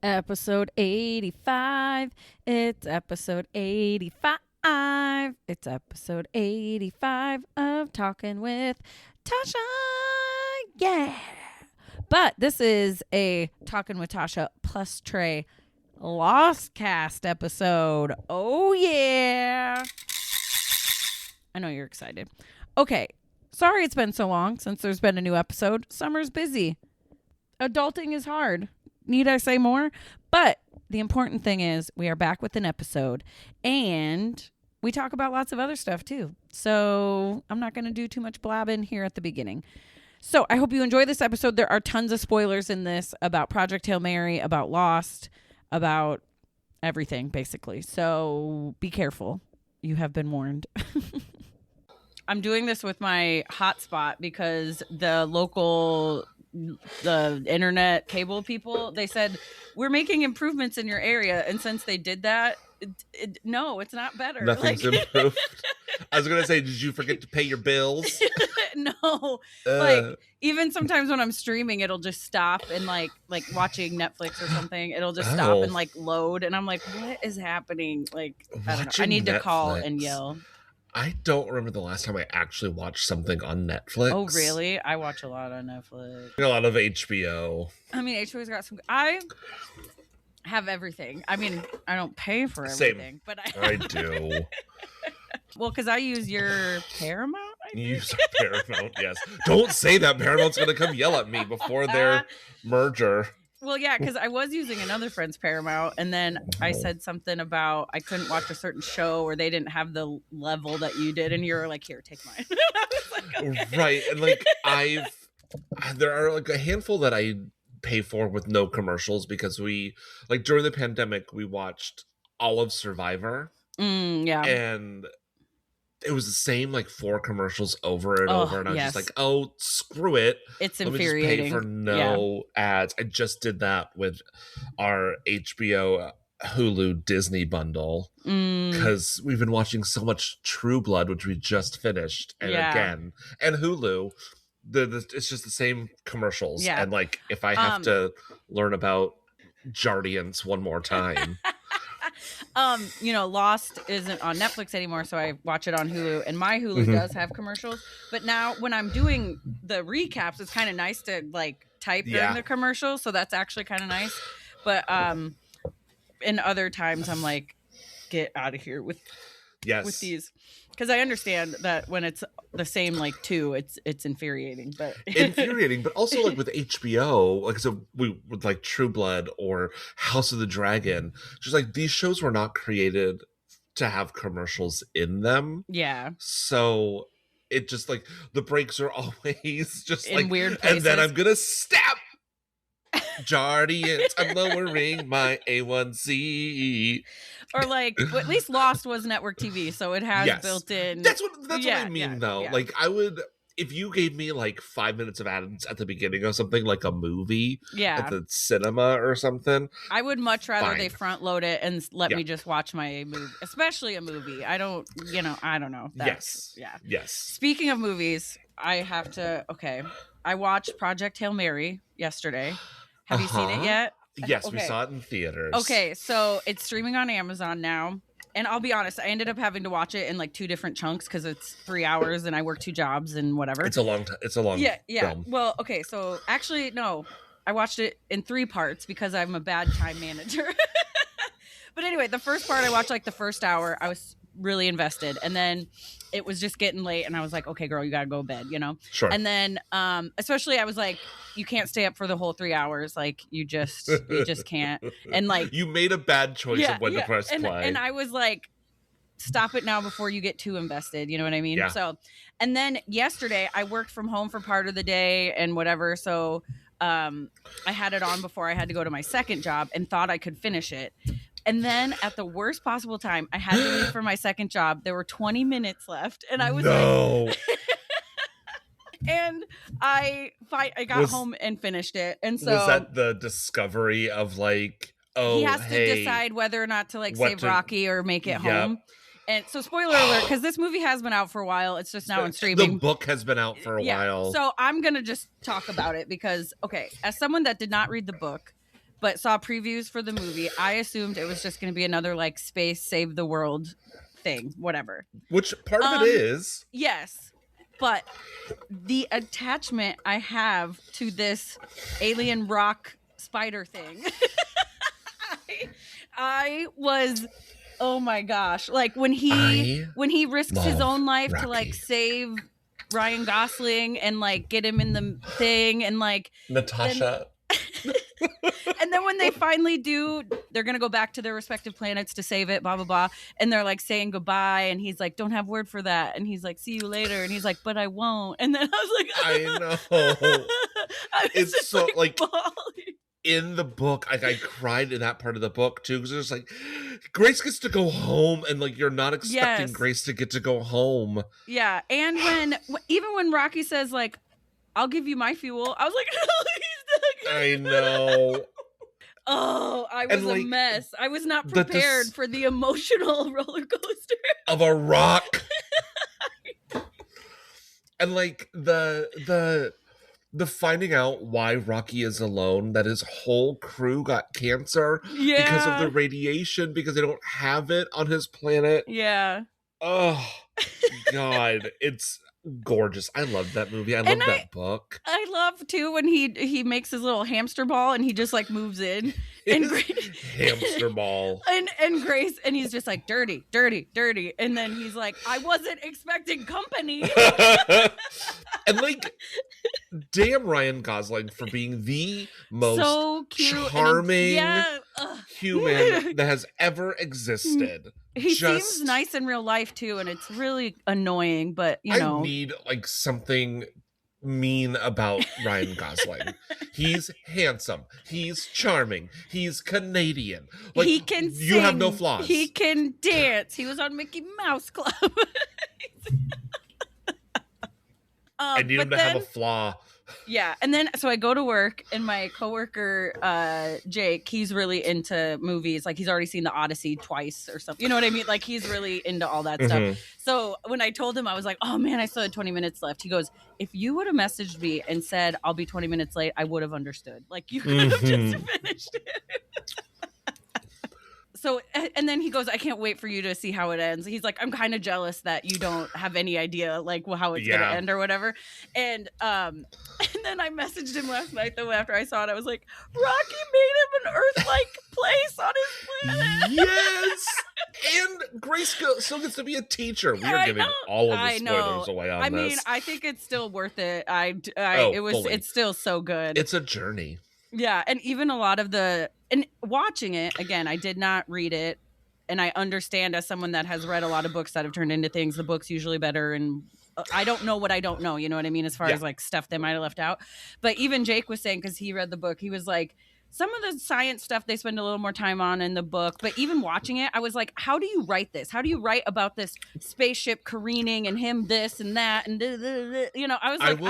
Episode 85. It's episode 85. It's episode 85 of Talking with Tasha. Yeah. But this is a Talking with Tasha plus Trey Lostcast episode. Oh, yeah. I know you're excited. Okay. Sorry it's been so long since there's been a new episode. Summer's busy. Adulting is hard. Need I say more? But the important thing is we are back with an episode and we talk about lots of other stuff too. So I'm not going to do too much blabbing here at the beginning. So I hope you enjoy this episode. There are tons of spoilers in this about Project Hail Mary, about Lost, about everything basically. So be careful. You have been warned. I'm doing this with my hotspot because the internet cable people, they said, we're making improvements in your area. And since they did that, no, it's not better. Nothing's improved. I was going to say, did you forget to pay your bills? No. Like, even sometimes when I'm streaming, it'll just stop and like watching Netflix or something, it'll just stop and like load. And I'm like, what is happening? Like, I don't know. I need to call and yell. I don't remember the last time I actually watched something on Netflix. Oh, really? I watch a lot on Netflix. A lot of HBO. I mean, HBO's got some... I have everything. I mean, I don't pay for everything. Same. But I do. Well, because I use your Paramount, I think. You use Paramount, yes. Don't say that. Paramount's going to come yell at me before their merger. Well, yeah, because I was using another friend's Paramount, and then I said something about I couldn't watch a certain show or they didn't have the level that you did, and you were like, here, take mine. Like, okay. Right, and like there are like a handful that I pay for with no commercials because we, like during the pandemic, we watched all of Survivor. Yeah. And it was the same like 4 commercials over and over, and I was just like, "Oh, screw it! It's Let infuriating." Me just pay for no ads. I just did that with our HBO Hulu Disney bundle because we've been watching so much True Blood, which we just finished, and again, and Hulu. It's just the same commercials, and like if I have to learn about Jardians one more time. Lost isn't on Netflix anymore, so I watch it on Hulu, and my Hulu does have commercials. But now when I'm doing the recaps, it's kind of nice to like type during the commercials, so that's actually kind of nice. But in other times, I'm like, get out of here with these, because I understand that when it's the same like 2, it's infuriating, but also like with HBO, like so we with like True Blood or House of the Dragon, just like these shows were not created to have commercials in them. Yeah. So it just like the breaks are always just in like weird places. And then I'm gonna stab Jardians. I'm lowering my A1C. Or like, well, at least Lost was network TV, so it has built in. That's what I mean, though. Yeah. Like, I would, if you gave me like 5 minutes of ads at the beginning of something like a movie, at the cinema or something, I would much rather they front load it and let me just watch my movie, especially a movie. I don't know. Yes. Speaking of movies, I have to. Okay, I watched Project Hail Mary yesterday. Have you seen it yet? Yes, we saw it in theaters. Okay, so it's streaming on Amazon now. And I'll be honest, I ended up having to watch it in like 2 different chunks because it's 3 hours and I work 2 jobs and whatever. It's a long film. Well, okay, so actually, no. I watched it in 3 parts because I'm a bad time manager. But anyway, the first part I watched like the first hour. I was really invested. And then it was just getting late and I was like, okay, girl, you gotta go to bed, Sure. And then especially I was like, you can't stay up for the whole 3 hours. Like you just can't. And like you made a bad choice of when to press play. And I was like, stop it now before you get too invested. You know what I mean? Yeah. So, and then yesterday I worked from home for part of the day and whatever. So I had it on before I had to go to my second job and thought I could finish it. And then at the worst possible time, I had to leave for my second job. There were 20 minutes left. And I was like... And I got home and finished it. And so... Was that the discovery of like, he has to decide whether or not to like save Rocky or make it home. And so spoiler alert, because this movie has been out for a while. It's just now on streaming. The book has been out for a while. So I'm going to just talk about it because, okay, as someone that did not read the book, but saw previews for the movie. I assumed it was just going to be another like space save the world thing, whatever. Which part of it is. Yes. But the attachment I have to this alien rock spider thing, I was, oh my gosh. Like when he risks his own life to like save Ryan Gosling and like get him in the thing and like Natasha. And then when they finally do, they're going to go back to their respective planets to save it, blah, blah, blah. And they're like saying goodbye. And he's like, don't have word for that. And he's like, see you later. And he's like, but I won't. And then I was like, I know. It's so like bawling. In the book, I cried in that part of the book too. Because it's like, Grace gets to go home. And like, you're not expecting Grace to get to go home. Yeah. And even when Rocky says like, I'll give you my fuel, I was like, he's not gonna I know. Oh, I was like, a mess. I was not prepared for the emotional roller coaster of a rock. And like the finding out why Rocky is alone, that his whole crew got cancer because of the radiation, because they don't have it on his planet. Yeah. Oh God, it's gorgeous. I love that movie. I love that book. I love too when he makes his little hamster ball and he just like moves in and hamster ball and Grace, and he's just like dirty, and then he's like, I wasn't expecting company. And like, damn Ryan Gosling for being the most so cute, charming human that has ever existed. He seems nice in real life too, and it's really annoying, but you know, I need like something mean about Ryan Gosling. He's handsome, he's charming, he's Canadian, like, he can sing, you have no flaws, he can dance, he was on Mickey Mouse Club. I need him to have a flaw. Yeah, and then so I go to work, and my coworker Jake, he's really into movies. Like he's already seen The Odyssey twice or something. You know what I mean? Like he's really into all that stuff. So when I told him, I was like, "Oh man, I still had 20 minutes left." He goes, "If you would have messaged me and said I'll be 20 minutes late, I would have understood. Like you could have just finished it." So, and then he goes, I can't wait for you to see how it ends. He's like, I'm kind of jealous that you don't have any idea like how it's going to end or whatever. And then I messaged him last night though, after I saw it, I was like, Rocky made him an Earth-like place on his planet. Yes. And Grace still gets to be a teacher. We are giving all of the spoilers away on this. I mean, I think it's still worth it. It's still so good. It's a journey. Yeah, and even a lot of and watching it, again, I did not read it, and I understand as someone that has read a lot of books that have turned into things, the book's usually better, and I don't know what I don't know, you know what I mean, as far as like stuff they might have left out. But even Jake was saying, because he read the book, he was like, some of the science stuff they spend a little more time on in the book, but even watching it, I was like, how do you write this? How do you write about this spaceship careening and him this and that, and you know, I was like,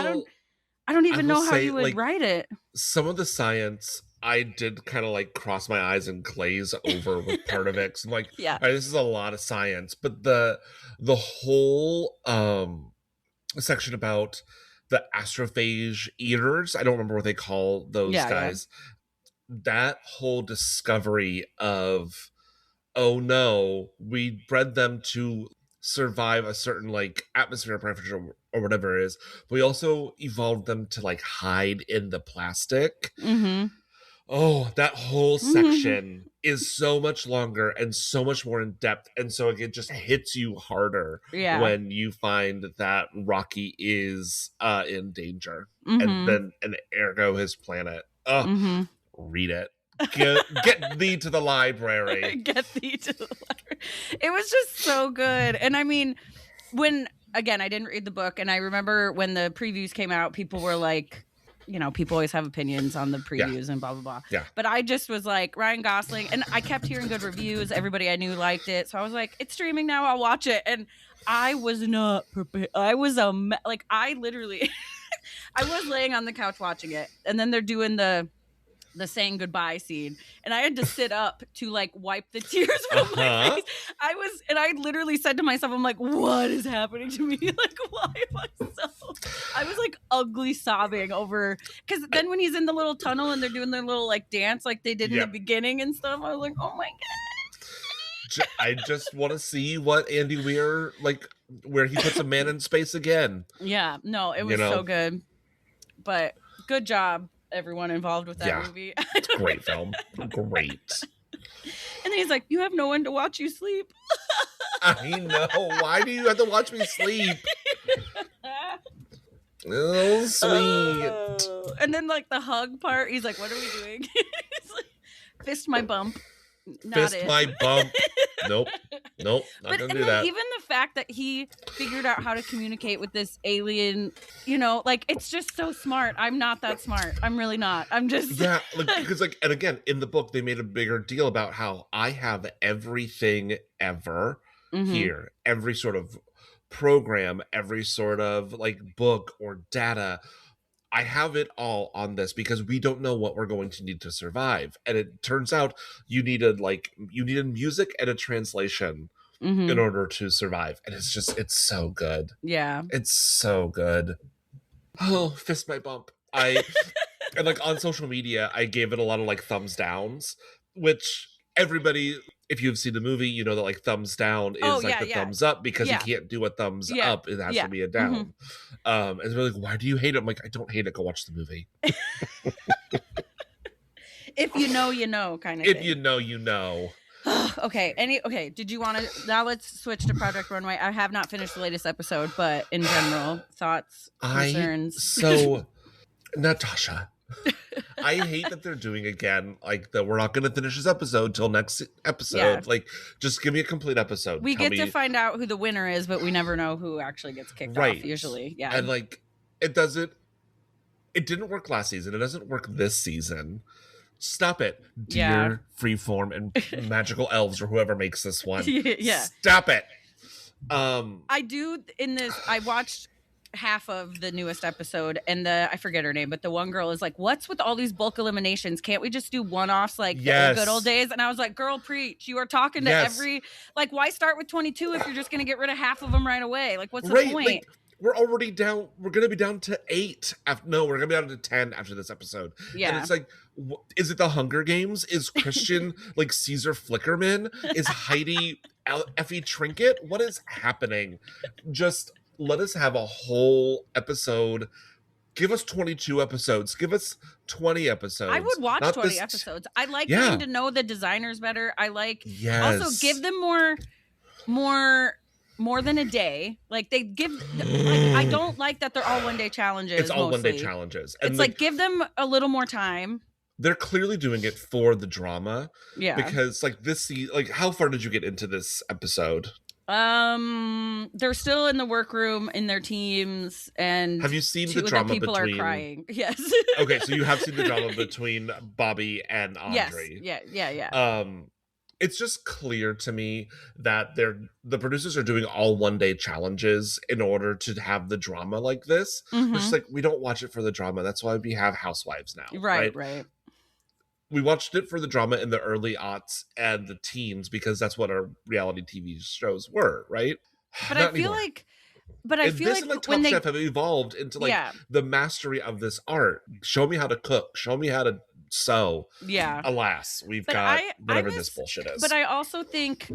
I don't even know how you would write it. Some of the science I did kind of like cross my eyes and glaze over with part of it. 'Cause I'm like, all right, this is a lot of science. But the whole section about the astrophage eaters, I don't remember what they call those guys. Yeah. That whole discovery of, oh no, we bred them to survive a certain like atmosphere temperature or whatever it is. We also evolved them to like hide in the plastic. Oh, that whole section is so much longer and so much more in depth, and so it just hits you harder when you find that Rocky is in danger, and ergo his planet. Read it. Get thee to the library. Get thee to the library. It was just so good. And I mean, again, I didn't read the book, and I remember when the previews came out, people were like, you know, people always have opinions on the previews and blah, blah, blah. Yeah. But I just was like, Ryan Gosling, and I kept hearing good reviews. Everybody I knew liked it. So I was like, it's streaming now, I'll watch it. And I was not prepared. I was I literally, I was laying on the couch watching it, and then they're doing the the saying goodbye scene, and I had to sit up to like wipe the tears from my face. I literally said to myself, I'm like, what is happening to me? Like, why am I I was like ugly sobbing over, because then when he's in the little tunnel and they're doing their little like dance like they did in the beginning and stuff, I was like, oh my god. I just want to see what Andy Weir, like, where he puts a man in space again. Yeah, no, it was so good. But good job, everyone involved with that movie. Great film. Great. And then he's like, you have no one to watch you sleep. I know. Why do you have to watch me sleep? Oh, sweet. And then like the hug part, he's like, what are we doing? He's like, fist my bump. My bump. Nope. Not gonna do that. Even the fact that he figured out how to communicate with this alien, you know, like, it's just so smart. I'm not that smart. I'm really not. I'm just because like, and again, in the book they made a bigger deal about how I have everything ever here, every sort of program, every sort of like book or data. I have it all on this because we don't know what we're going to need to survive. And it turns out you needed music and a translation in order to survive. And it's so good. Yeah. It's so good. Oh, fist my bump. And like on social media, I gave it a lot of like thumbs downs, which everybody, if you've seen the movie, you know that like thumbs down is thumbs up, because you can't do a thumbs up. It has to be a down. And they're like, why do you hate it? I'm like, I don't hate it. Go watch the movie. If you know, you know, kind of thing. If you know, you know. Okay. Did you want to, now let's switch to Project Runway. I have not finished the latest episode, but in general, thoughts, concerns. Natasha, I hate that they're doing again, like, that we're not going to finish this episode till next episode. Yeah. Like, just give me a complete episode. We get to find out who the winner is, but we never know who actually gets kicked off, usually. Yeah. And, like, it didn't work last season. It doesn't work this season. Stop it, dear Freeform and Magical Elves or whoever makes this one. Stop it. I watched half of the newest episode, and I forget her name, but the one girl is like, what's with all these bulk eliminations? Can't we just do one-offs like the good old days? And I was like, girl, preach. You are talking to every, like, why start with 22 if you're just going to get rid of half of them right away? Like, what's the point? Like, we're already down. We're going to be down to 8. No, we're going to be down to 10 after this episode. Yeah. And it's like, is it the Hunger Games? Is Christian like Caesar Flickerman? Is Heidi Effie Trinket? What is happening? Just let us have a whole episode. Give us 22 episodes. Give us 20 episodes. I would watch 20 episodes. I like getting to know the designers better. I like also give them more than a day. Like, they give, like, I don't like that they're all one-day challenges. It's all one-day challenges. And it's like, give them a little more time. They're clearly doing it for the drama. Yeah. Because like how far did you get into this episode? They're still in the workroom in their teams, and have you seen the drama people between? Are crying. Yes. Okay, so you have seen the drama between Bobby and Andre. Yes. Yeah. It's just clear to me that the producers are doing all one-day challenges in order to have the drama like this. Which is like, we don't watch it for the drama. That's why we have Housewives now. Right. We watched it for the drama in the early aughts and the teens because that's what our reality TV shows were, right? But I feel like this and like Top Chef have evolved into like the mastery of this art. Show me how to cook. Show me how to sew. Yeah. Alas, we've got whatever this bullshit is. But I also think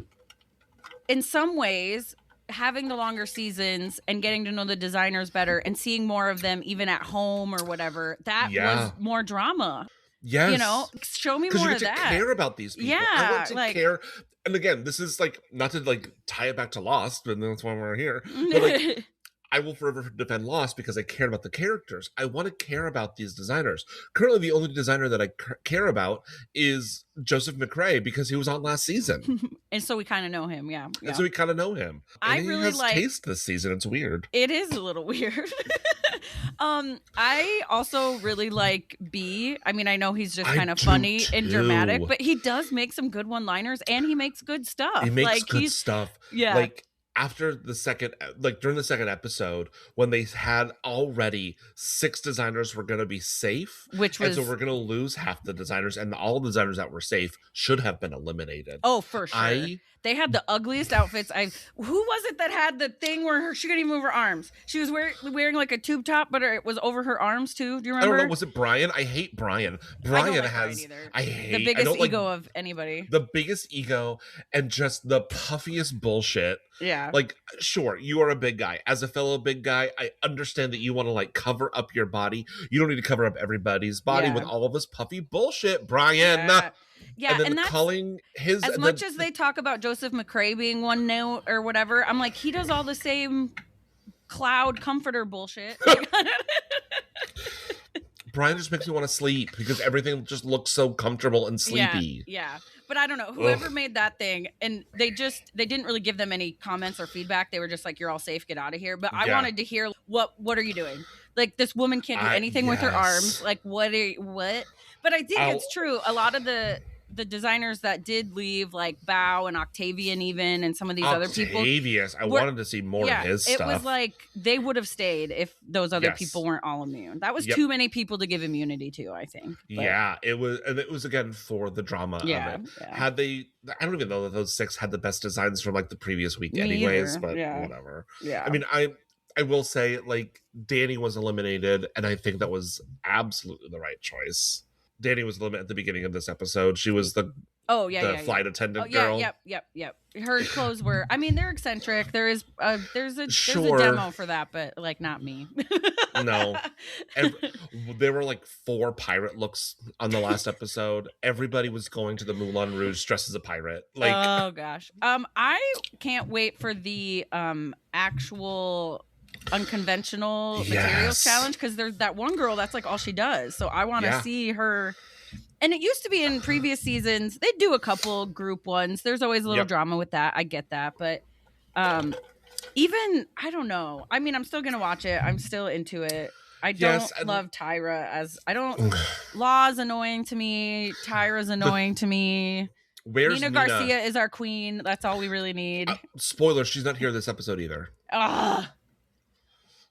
in some ways, having the longer seasons and getting to know the designers better and seeing more of them even at home or whatever, that was more drama. Yes. You know, show me more of that. Because you get to care about these people. Yeah. I want to care. And again, this is like, not to like tie it back to Lost, but that's why we're here. But like, I will forever defend Lost because I cared about the characters. I want to care about these designers. Currently, the only designer that I care about is Joseph McRae because he was on last season. And so we kind of know him, yeah. And so we kind of know him. And he has taste this season. It's weird. It is a little weird. I also really like B. I mean, I know he's just kind of funny and dramatic, but he does make some good one-liners and he makes good stuff. He makes good stuff. Yeah. Like, after the second, like during the second episode, when they had already 6 designers were going to be safe, which and so was we're going to lose half the designers, and all the designers that were safe should have been eliminated. Oh, for sure. They had the ugliest outfits. Who was it that had the thing where she couldn't even move her arms? She was wearing like a tube top, but it was over her arms too. Do you remember? I don't know. Was it Brian? I hate Brian. Brian has the biggest ego of anybody. The biggest ego and just the puffiest bullshit. Yeah. Like, sure, you are a big guy. As a fellow big guy, I understand that you want to like cover up your body. You don't need to cover up everybody's body with all of this puffy bullshit, Brian. Yeah, and that's calling his as much as they talk about Joseph McCrae being one note or whatever. I'm like, he does all the same cloud comforter bullshit. Brian just makes me want to sleep because everything just looks so comfortable and sleepy. Yeah. But I don't know, whoever made that thing, and they didn't really give them any comments or feedback. They were just like, you're all safe, get out of here. But I wanted to hear, what are you doing? Like, this woman can't do anything with her arms. Like, what? But I think it's true. A lot of the designers that did leave, like Bao and Octavian even, and some of these other people. Octavius, I wanted to see more of his stuff. It was like they would have stayed if those other people weren't all immune. That was too many people to give immunity to, I think. But, yeah, it was again for the drama of it. Yeah. Had they, I don't even know that those 6 had the best designs from like the previous week anyways, but whatever. Yeah. I mean, I will say, like, Danny was eliminated, and I think that was absolutely the right choice. Danny was eliminated at the beginning of this episode. She was the flight attendant girl. Yep. Her clothes were, I mean, they're eccentric. There's a demo for that, but like not me. No. There were like 4 pirate looks on the last episode. Everybody was going to the Moulin Rouge dressed as a pirate. Like, oh gosh. I can't wait for the actual unconventional materials challenge, because there's that one girl that's like all she does, so I want to see her. And it used to be in previous seasons they do a couple group ones. There's always a little drama with that, I get that, but even I don't know, I mean, I'm still gonna watch it, I'm still into it. I don't love Tyra, as I don't Law's annoying to me, Tyra's annoying to me. Where's Nina Garcia is our queen, that's all we really need. Spoiler, she's not here this episode either.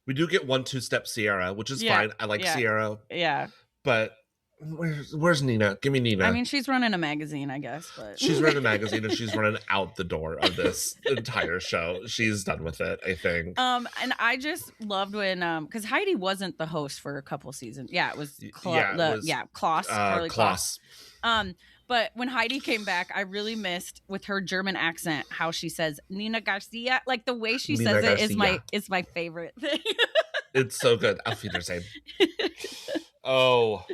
We do get 1 2-step Sierra, which is fine. I like Sierra. Yeah. But where's Nina? Give me Nina. I mean, she's running a magazine, I guess. But she's running a magazine, and she's running out the door of this entire show. She's done with it, I think. And I just loved when, because Heidi wasn't the host for a couple seasons. Yeah, it was Klaus. Klaus. But when Heidi came back, I really missed, with her German accent, how she says Nina Garcia. Like, the way she says it is my favorite thing. It's so good. Auf Wiedersehen. Oh.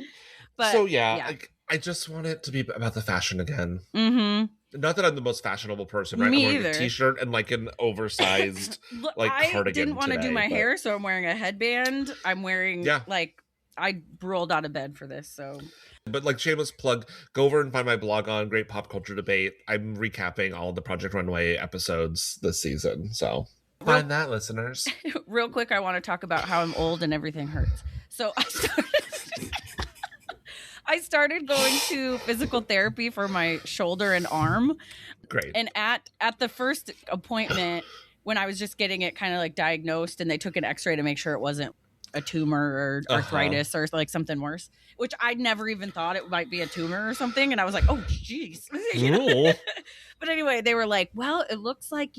But, so, like, I just want it to be about the fashion again. Mm-hmm. Not that I'm the most fashionable person, right? Me I'm wearing either. A t-shirt and like an oversized like cardigan. I didn't want to do my hair, so I'm wearing a headband. I'm wearing like, I rolled out of bed for this, so. But like, shameless plug, go over and find my blog on Great Pop Culture Debate. I'm recapping all the Project Runway episodes this season, so find that, listeners. Real quick, I want to talk about how I'm old and everything hurts. So I started going to physical therapy for my shoulder and arm. Great. And at the first appointment, when I was just getting it kind of like diagnosed, and they took an x-ray to make sure it wasn't a tumor or arthritis or like something worse, which I never even thought it might be a tumor or something. And I was like, oh, geez. But anyway, they were like, well, it looks like,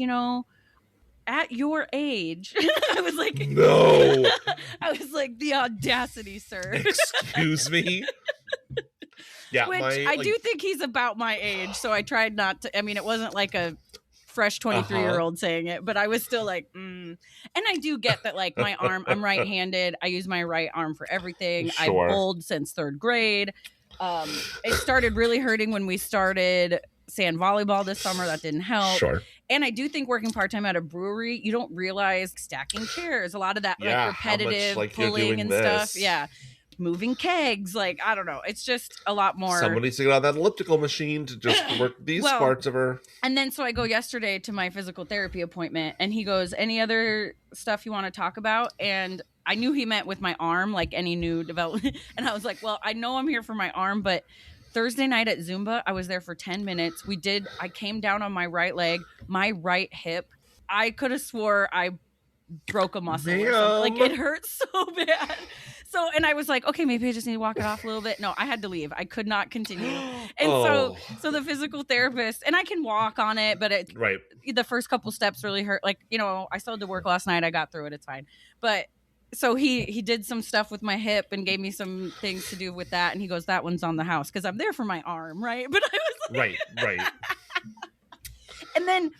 at your age. I was like, no. I was like, the audacity, sir. Excuse me. Yeah, which I do think he's about my age, so I tried not to. I mean, it wasn't like a fresh 23-year-old saying it, but I was still like, And I do get that, like, my arm, I'm right-handed. I use my right arm for everything. I've bowled since 3rd grade. It started really hurting when we started sand volleyball this summer. That didn't help. Sure. And I do think working part-time at a brewery, you don't realize stacking chairs, a lot of that like repetitive much, pulling and stuff. Yeah. Moving kegs, like, I don't know. It's just a lot more. Somebody's to get on that elliptical machine to just work these parts of her. And then so I go yesterday to my physical therapy appointment, and he goes, any other stuff you want to talk about? And I knew he meant with my arm, like any new development. And I was like, well, I know I'm here for my arm, but Thursday night at Zumba, I was there for 10 minutes. I came down on my right leg, my right hip I could have swore I broke a muscle or something. Like, it hurts so bad. So, and I was like, okay, maybe I just need to walk it off a little bit. No, I had to leave. I could not continue. And so the physical therapist, and I can walk on it, but the first couple steps really hurt. Like, I still had to work last night. I got through it. It's fine. But so he did some stuff with my hip and gave me some things to do with that. And he goes, that one's on the house, because I'm there for my arm, right? But I was like, right. And then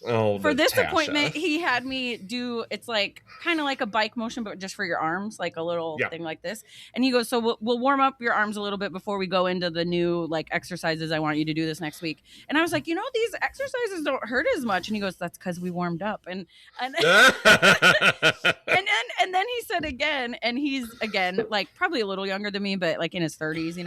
for this Natasha. appointment, he had me do, it's like kind of like a bike motion, but just for your arms, like a little thing like this. And he goes, so we'll warm up your arms a little bit before we go into the new like exercises I want you to do this next week. And I was like, these exercises don't hurt as much. And he goes, that's because we warmed up. And and then he said again, and he's again like probably a little younger than me, but like in his 30s,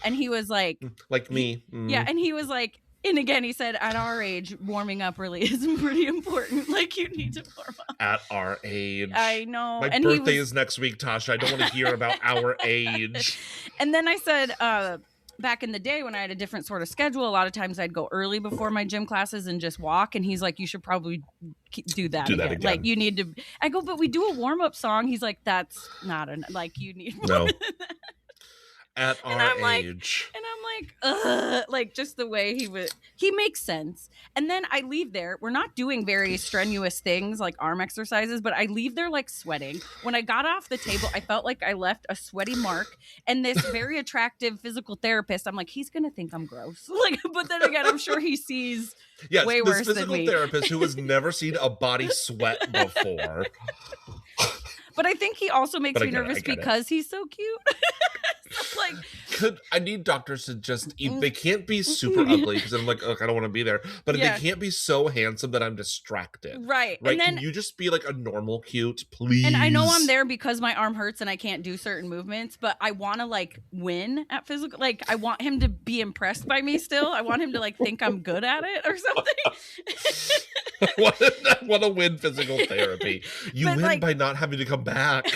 and he was like me. Yeah, and he was like, and again, he said, at our age, warming up really is pretty important. Like, you need to warm up. At our age. I know. My birthday is next week, Tasha. I don't want to hear about our age. And then I said, back in the day when I had a different sort of schedule, a lot of times I'd go early before my gym classes and just walk. And he's like, you should probably do that again. Like, you need to. I go, but we do a warm-up song. He's like, that's not like, you need more no. than that. At our age. And I'm like, ugh, like just the way he makes sense. And then I leave there. We're not doing very strenuous things like arm exercises, but I leave there like sweating. When I got off the table, I felt like I left a sweaty mark. And this very attractive physical therapist, I'm like, he's going to think I'm gross. Like, but then again, I'm sure he sees way worse than me. This physical therapist who has never seen a body sweat before. But I think he also makes me nervous because he's so cute. I need doctors to just they can't be super ugly, because I'm like, I don't want to be there. But they can't be so handsome that I'm distracted. Right. And then, can you just be like a normal cute, please? And I know I'm there because my arm hurts and I can't do certain movements, but I want to like win at physical. Like, I want him to be impressed by me still. I want him to like think I'm good at it or something. I want to win physical therapy. You win by not having to come back.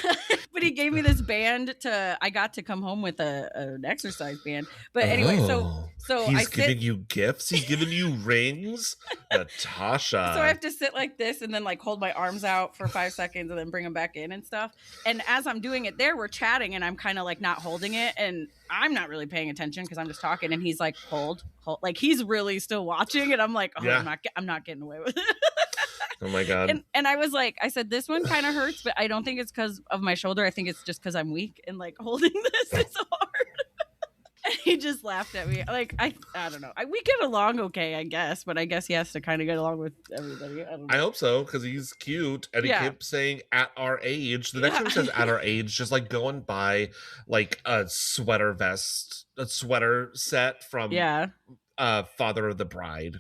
But he gave me this band I got to come home with an exercise band. But anyway, so he's giving you gifts. He's giving you rings, Natasha. So I have to sit like this and then like hold my arms out for 5 seconds and then bring them back in and stuff. And as I'm doing it there, we're chatting and I'm kind of like not holding it, and I'm not really paying attention because I'm just talking. And he's like, hold, like he's really still watching, and I'm like, I'm not getting away with it. Oh my God. And I was like, I said, this one kind of hurts, but I don't think it's because of my shoulder. I think it's just because I'm weak and like holding this is hard. And he just laughed at me. Like, I don't know. We get along okay, I guess, but I guess he has to kind of get along with everybody. I don't know. I hope so, because he's cute, and he kept saying at our age. The next time he says at our age, just like go and buy like a sweater set from Father of the Bride,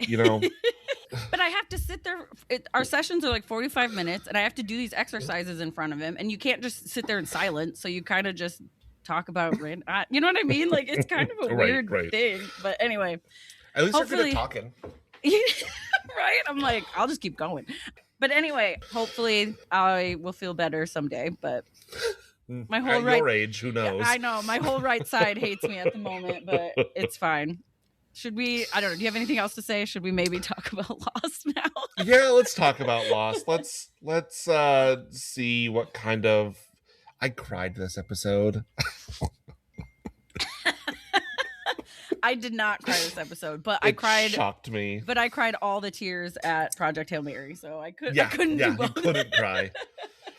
But I have to sit there. Our sessions are like 45 minutes, and I have to do these exercises in front of him. And you can't just sit there in silence. So you kind of just talk about, you know what I mean? Like, it's kind of a weird thing. But anyway. At least you're good at talking. Right? I'm like, I'll just keep going. But anyway, hopefully I will feel better someday. But my whole your age, who knows? I know. My whole right side hates me at the moment, but it's fine. Should we, I don't know, do you have anything else to say? Should we maybe talk about Lost now? Yeah, let's talk about Lost. Let's see what kind of... I cried this episode. I did not cry this episode, but I cried. It shocked me. But I cried all the tears at Project Hail Mary, so I couldn't do both. You couldn't cry.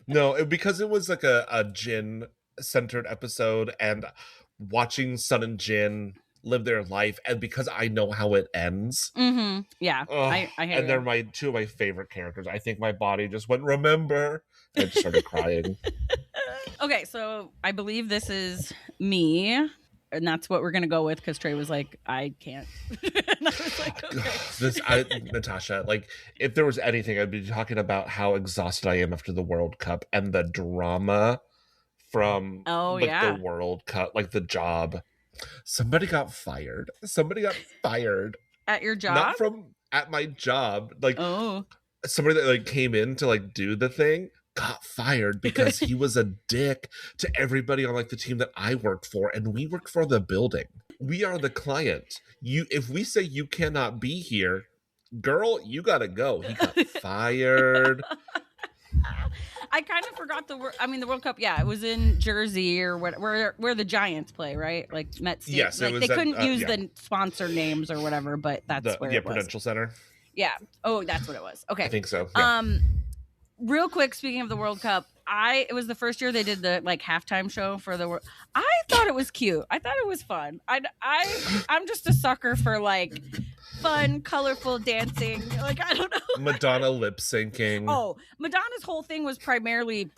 No, because it was like a Jin-centered episode, and watching Sun and Jin live their life, and because I know how it ends. Mm-hmm. Yeah, I hear and they're two of my favorite characters. I think my body just went, remember, and just started crying. Okay, so I believe this is me, and that's what we're gonna go with because Trey was like, I can't. And I was like, okay. Natasha, like, if there was anything, I'd be talking about how exhausted I am after the World Cup and the drama from the World Cup, like the job. Somebody got fired. At your job? Not at my job. Like, somebody that like came in to like do the thing got fired because he was a dick to everybody on like the team that I worked for, and we work for the building. We are the client. If we say you cannot be here, girl, you gotta go. He got fired. I kind of forgot the World Cup. Yeah, it was in Jersey or where the Giants play, right? Like Met State. Yes, like it was they that, couldn't use yeah. the sponsor names or whatever, but that's where it was. Prudential Center. Yeah. Oh, that's what it was. Okay. I think so. Yeah. Real quick, speaking of the World Cup, it was the first year they did the like halftime show for the World. I thought it was cute. I thought it was fun. I'm just a sucker for like fun, colorful dancing. Like, I don't know. Madonna lip syncing. Oh, Madonna's whole thing was primarily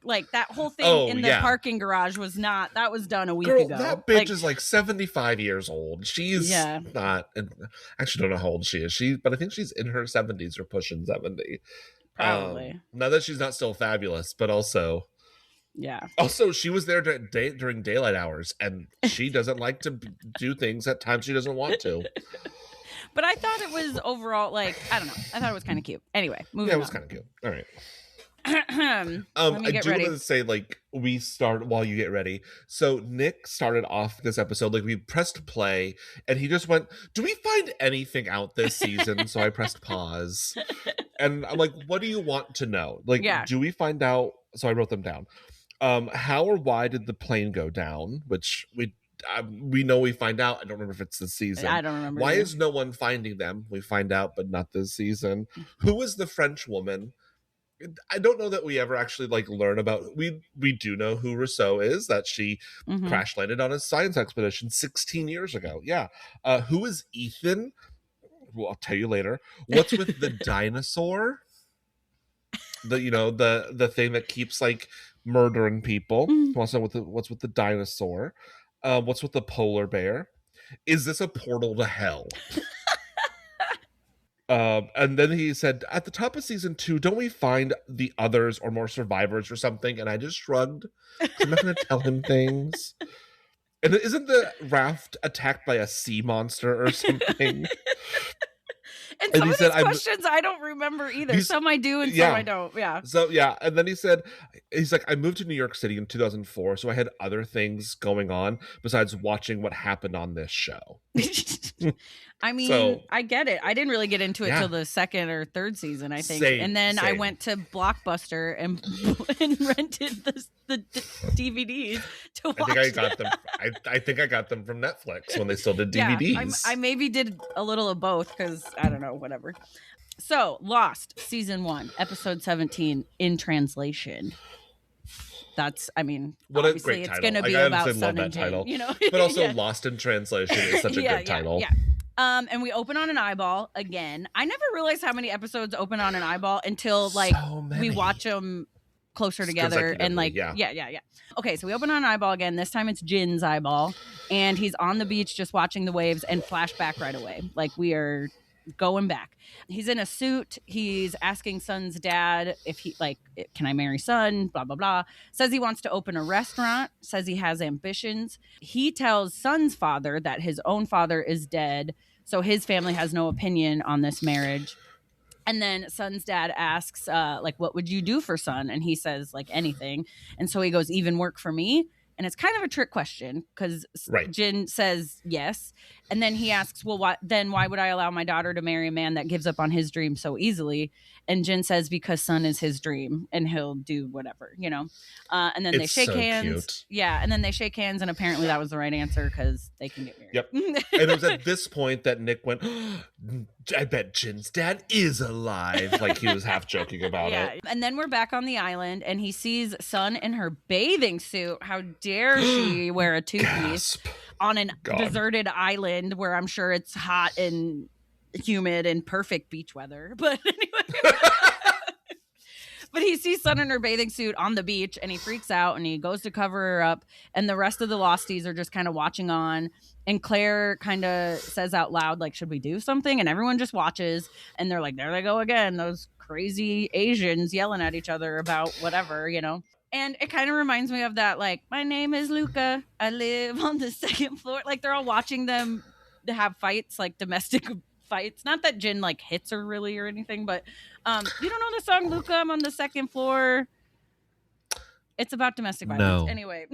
like that whole thing in the parking garage was not. That was done a week ago. That bitch is like 75 years old. She's not. I actually don't know how old she is. But I think she's in her 70s or pushing 70. Probably. Now that she's not still fabulous, but also. Yeah. Also, she was there during daylight hours, and she doesn't like to do things at times she doesn't want to. But I thought it was overall, like, I don't know. I thought it was kind of cute. Anyway, moving on. Yeah, it was kind of cute. All right. Let me get ready. Want to say, like, we start while you get ready. So Nick started off this episode, like, we pressed play, and he just went, do we find anything out this season? So I pressed pause. And I'm like, what do you want to know? Like, do we find out? So I wrote them down. How or why did the plane go down? Which we know we find out. I don't remember if it's this season. I don't remember. Why is no one finding them? We find out, but not this season. Who is the French woman? I don't know that we ever actually like learn about. We do know who Rousseau is. That she crash landed on a science expedition 16 years ago. Yeah. Who is Ethan? Well, I'll tell you later. What's with the dinosaur? The thing that keeps like murdering people. What's with the dinosaur? What's with the polar bear? Is this a portal to hell? And then he said, at the top of season 2, don't we find the others or more survivors or something? And I just shrugged. I'm not going to tell him things. And isn't the raft attacked by a sea monster or something? And some of these questions I don't remember either. Some I do and some I don't. Yeah. So, yeah. And then he's like, I moved to New York City in 2004, so I had other things going on besides watching what happened on this show. I mean, I get it. I didn't really get into it till the second or third season, I think. And then I went to Blockbuster and rented the DVDs to watch. I think I got them from Netflix when they still did DVDs. Yeah, I maybe did a little of both because I don't know, whatever. So, Lost, season 1, episode 17, in translation. That's, I mean, what obviously it's going to be about Sun and Jin, title. But also Lost in Translation is such a good title. Yeah. And we open on an eyeball again. I never realized how many episodes open on an eyeball until like we watch them closer together and like yeah. Okay, so we open on an eyeball again. This time it's Jin's eyeball, and he's on the beach just watching the waves and flashback right away. Like we are going back. He's in a suit. He's asking Sun's dad if he can I marry Sun? Blah blah blah. Says he wants to open a restaurant. Says he has ambitions. He tells Sun's father that his own father is dead, so his family has no opinion on this marriage. And then Sun's dad asks, what would you do for Sun? And he says, like, anything. And so he goes, even work for me? And it's kind of a trick question because Jin says yes. And then he asks, well, why would I allow my daughter to marry a man that gives up on his dream so easily? And Jin says, because Sun is his dream and he'll do whatever, and then they shake hands. Cute. Yeah. And then they shake hands. And apparently that was the right answer because they can get married. Yep. And it was at this point that Nick went, I bet Jin's dad is alive. Like he was half joking about it. And then we're back on the island and he sees Sun in her bathing suit. How dare she wear a two-piece on an deserted island where I'm sure it's hot and humid and perfect beach weather. But anyway. But he sees Sun in her bathing suit on the beach and he freaks out and he goes to cover her up. And the rest of the Losties are just kind of watching on. And Claire kind of says out loud, like, should we do something? And everyone just watches. And they're like, there they go again. Those crazy Asians yelling at each other about whatever, And it kind of reminds me of that, like, my name is Luca. I live on the second floor. Like, they're all watching them have fights, like domestic fights. Not that Jin, like, hits her really or anything, but you don't know the song, Luca, I'm on the second floor? It's about domestic violence. No. Anyway.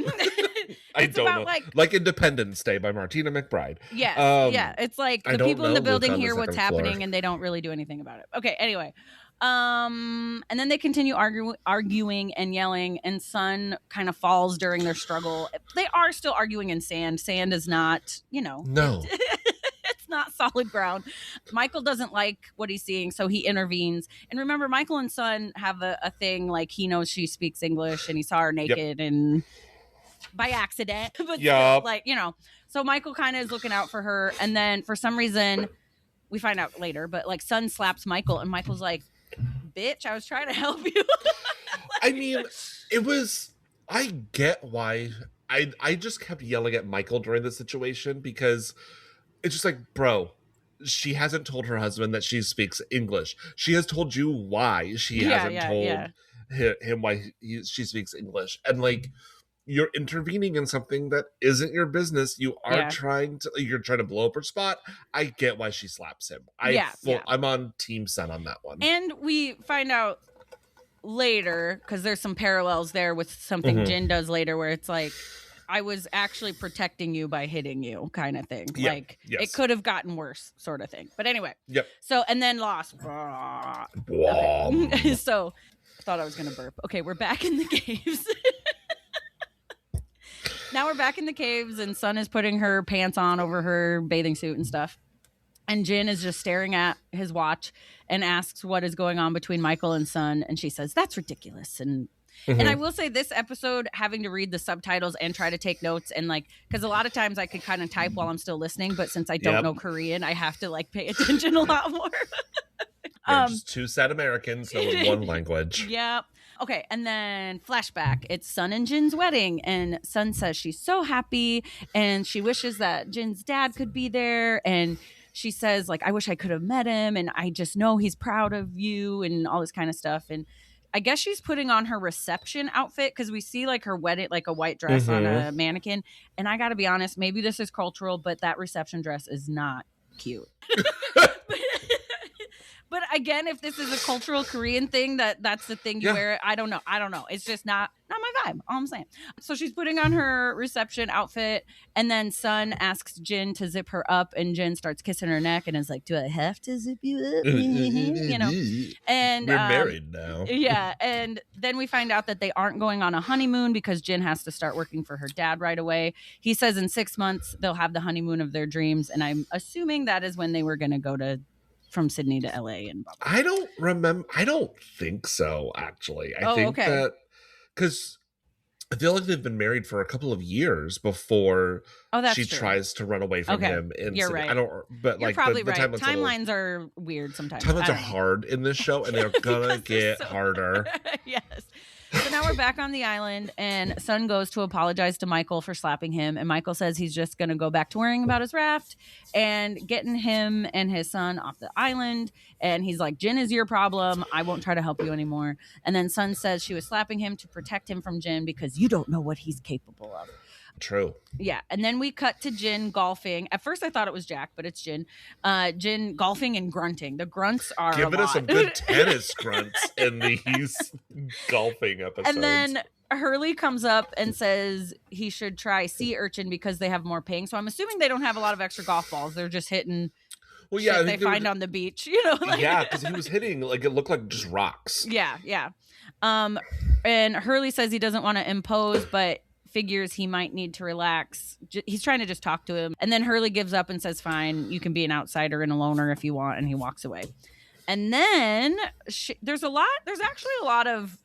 I It's don't about know. Like Independence Day by Martina McBride. Yes, yeah. It's like the people in the building hear what's happening and they don't really do anything about it. Okay, anyway. And then they continue arguing and yelling, and Sun kind of falls during their struggle. They are still arguing in sand. Sand is not, No. it's not solid ground. Michael doesn't like what he's seeing, so he intervenes. And remember, Michael and Sun have a thing, like he knows she speaks English and he saw her naked and by accident. But still, like, so Michael kind of is looking out for her. And then for some reason, we find out later, but like Sun slaps Michael and Michael's like, bitch, I was trying to help you. I mean, I get why. I just kept yelling at Michael during this situation because it's just like, bro, she hasn't told her husband that she speaks English. She has told you why she hasn't told him why she speaks English. And like, you're intervening in something that isn't your business. You are trying to blow up her spot. I get why she slaps him. I'm on Team Sun on that one. And we find out later, because there's some parallels there with something Jin does later, where it's like, I was actually protecting you by hitting you, kind of thing. Like, it could have gotten worse, sort of thing. But anyway. Yep. So, and then Lost. Okay. So, I thought I was going to burp. Okay, we're back in the caves. Now we're back in the caves, and Sun is putting her pants on over her bathing suit and stuff. And Jin is just staring at his watch and asks what is going on between Michael and Sun. And she says, that's ridiculous. And I will say, this episode, having to read the subtitles and try to take notes, and like, because a lot of times I could kind of type while I'm still listening, but since I don't know Korean, I have to like pay attention a lot more. They're just two sad Americans, so in one language. Yep. Okay, and then flashback. It's Sun and Jin's wedding, and Sun says she's so happy, and she wishes that Jin's dad could be there, and she says, like, I wish I could have met him, and I just know he's proud of you, and all this kind of stuff. And I guess she's putting on her reception outfit, because we see like her wedding, like a white dress on a mannequin. And I got to be honest, maybe this is cultural, but that reception dress is not cute. But again, if this is a cultural Korean thing, that's the thing you wear. I don't know. It's just not my vibe. All I'm saying. So she's putting on her reception outfit, and then Sun asks Jin to zip her up, and Jin starts kissing her neck and is like, "Do I have to zip you up?" And we're married now. Yeah, and then we find out that they aren't going on a honeymoon because Jin has to start working for her dad right away. He says in 6 months they'll have the honeymoon of their dreams, and I'm assuming that is when they were going to go from Sydney to LA and blah, blah. I don't remember. I don't think so, actually. I think that because I feel like they've been married for a couple of years before she tries to run away from him. You're right. I don't, but you're like probably the right. Timelines are weird sometimes. Timelines are hard in this show, and they're gonna get harder. Yes. So now we're back on the island, and Sun goes to apologize to Michael for slapping him, and Michael says he's just going to go back to worrying about his raft and getting him and his son off the island. And he's like, Jin is your problem. I won't try to help you anymore. And then Sun says she was slapping him to protect him from Jin because you don't know what he's capable of. True. Yeah. And then we cut to Jin golfing. At first I thought it was Jack, but it's Jin. Jin golfing and grunting. The grunts are giving us some good tennis grunts in these golfing episodes. And then Hurley comes up and says he should try sea urchin because they have more ping. So I'm assuming they don't have a lot of extra golf balls. They're just hitting shit they find on the beach. Yeah, because he was hitting, like, it looked like just rocks. Yeah. And Hurley says he doesn't want to impose, but figures he might need to relax. He's trying to just talk to him. And then Hurley gives up and says, fine, you can be an outsider and a loner if you want. And he walks away. And then there's actually a lot of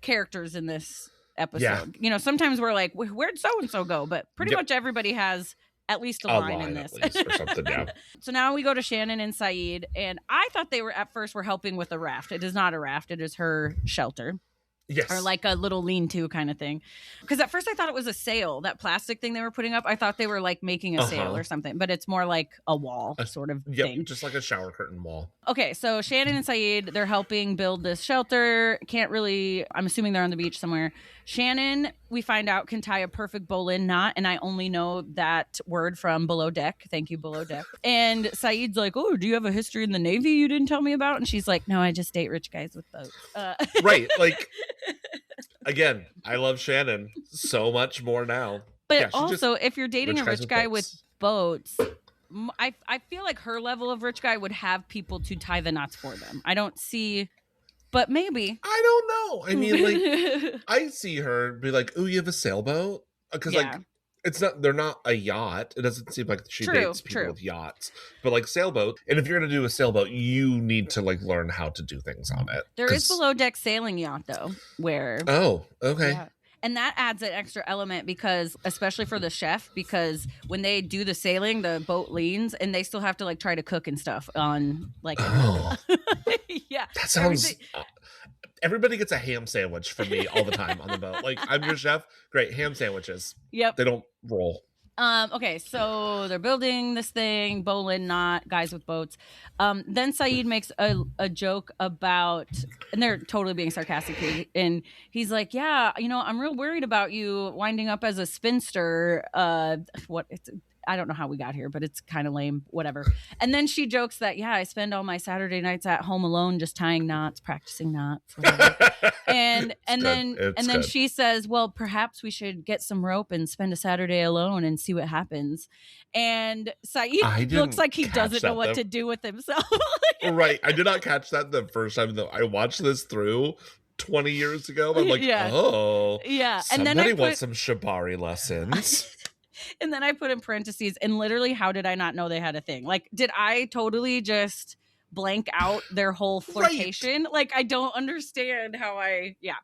characters in this episode. Yeah. Sometimes we're like, where'd so-and-so go? But pretty much everybody has at least a line in this. At least, or something, yeah. So now we go to Shannon and Saeed. And I thought they were helping with a raft. It is not a raft. It is her shelter. Yes. Or like a little lean-to kind of thing. Because at first I thought it was a sail, that plastic thing they were putting up. I thought they were like making a sail or something, but it's more like a wall sort of thing. Just like a shower curtain wall. Okay, so Shannon and Saeed, they're helping build this shelter. I'm assuming they're on the beach somewhere. Shannon, we find out, can tie a perfect bowline knot, and I only know that word from Below Deck. Thank you, Below Deck. And Saeed's like, oh, do you have a history in the Navy you didn't tell me about? And she's like, no, I just date rich guys with boats. Right, like, again, I love Shannon so much more now. But Yeah, she's also, if you're dating a guys rich guy with boats. boats, I feel like her level of rich guy would have people to tie the knots for them. I don't see, but maybe. I don't know. I mean, like, I see her be like, "Oh, you have a sailboat?" Because Yeah. like, it's not. They're not a yacht. It doesn't seem like she dates people with yachts. But like sailboat, and if you're gonna do a sailboat, you need to like learn how to do things on it. There is below deck sailing yacht though, where Oh, okay. yeah. And that adds an extra element because, especially for the chef, because when they do the sailing, the boat leans and they still have to like try to cook and stuff on like. Oh, yeah. that sounds. Everybody gets a ham sandwich from me all the time on the boat. Like, I'm your chef. Great ham sandwiches. Yep. They don't roll. Okay, so they're building this thing, bowling, not guys with boats. Then Saeed makes a joke about, and they're totally being sarcastic, and he's like, "Yeah, you know, I'm real worried about you winding up as a spinster." I don't know how we got here, but it's kind of lame, whatever. And then she jokes that, yeah, I spend all my Saturday nights at home alone, just tying knots, practicing knots. and then she says, well, perhaps we should get some rope and spend a Saturday alone and see what happens. And Saeed looks like he doesn't know what to do with himself. Right. I did not catch that the first time though. I watched this through 20 years ago. I'm like, oh, yeah. And somebody wants some shibari lessons. And then I put in parentheses, and literally, how did I not know they had a thing? Like, did I totally just blank out their whole flirtation? Right. Like, I don't understand how yeah.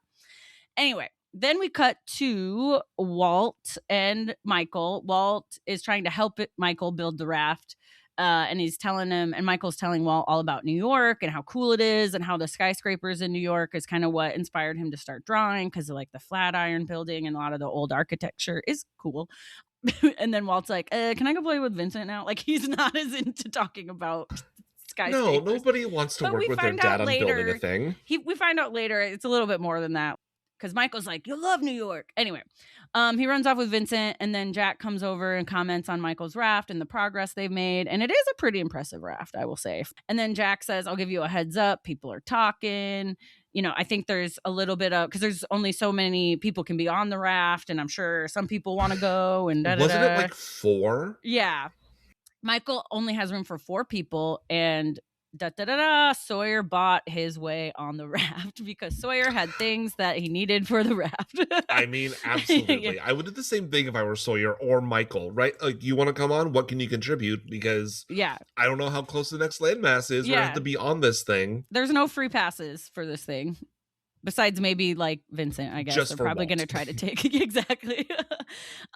Anyway, then we cut to Walt and Michael. Walt is trying to help Michael build the raft. And he's telling him, and Michael's telling Walt all about New York and how cool it is and how the skyscrapers in New York is kind of what inspired him to start drawing because of like the Flatiron building and a lot of the old architecture is cool. And then Walt's like, can I go play with Vincent now? Like, he's not as into talking about skyscrapers. No, nobody wants to work with their dad on building a thing. We find out later it's a little bit more than that. Because Michael's like, you love New York. Anyway, he runs off with Vincent, and then Jack comes over and comments on Michael's raft and the progress they've made. And it is a pretty impressive raft, I will say. And then Jack says, I'll give you a heads up. People are talking. You know, I think there's a little bit of, because there's only so many people can be on the raft, and I'm sure some people want to go. And wasn't it like 4? Yeah. Michael only has room for 4 people, and Sawyer bought his way on the raft because Sawyer had things that he needed for the raft. I mean, absolutely. Yeah. I would do the same thing if I were Sawyer or Michael, right? Like, you want to come on? What can you contribute? Because I don't know how close the next landmass is. Yeah. We're going to have to be on this thing. There's no free passes for this thing. Besides maybe like Vincent, I guess. They're probably going to try to take exactly.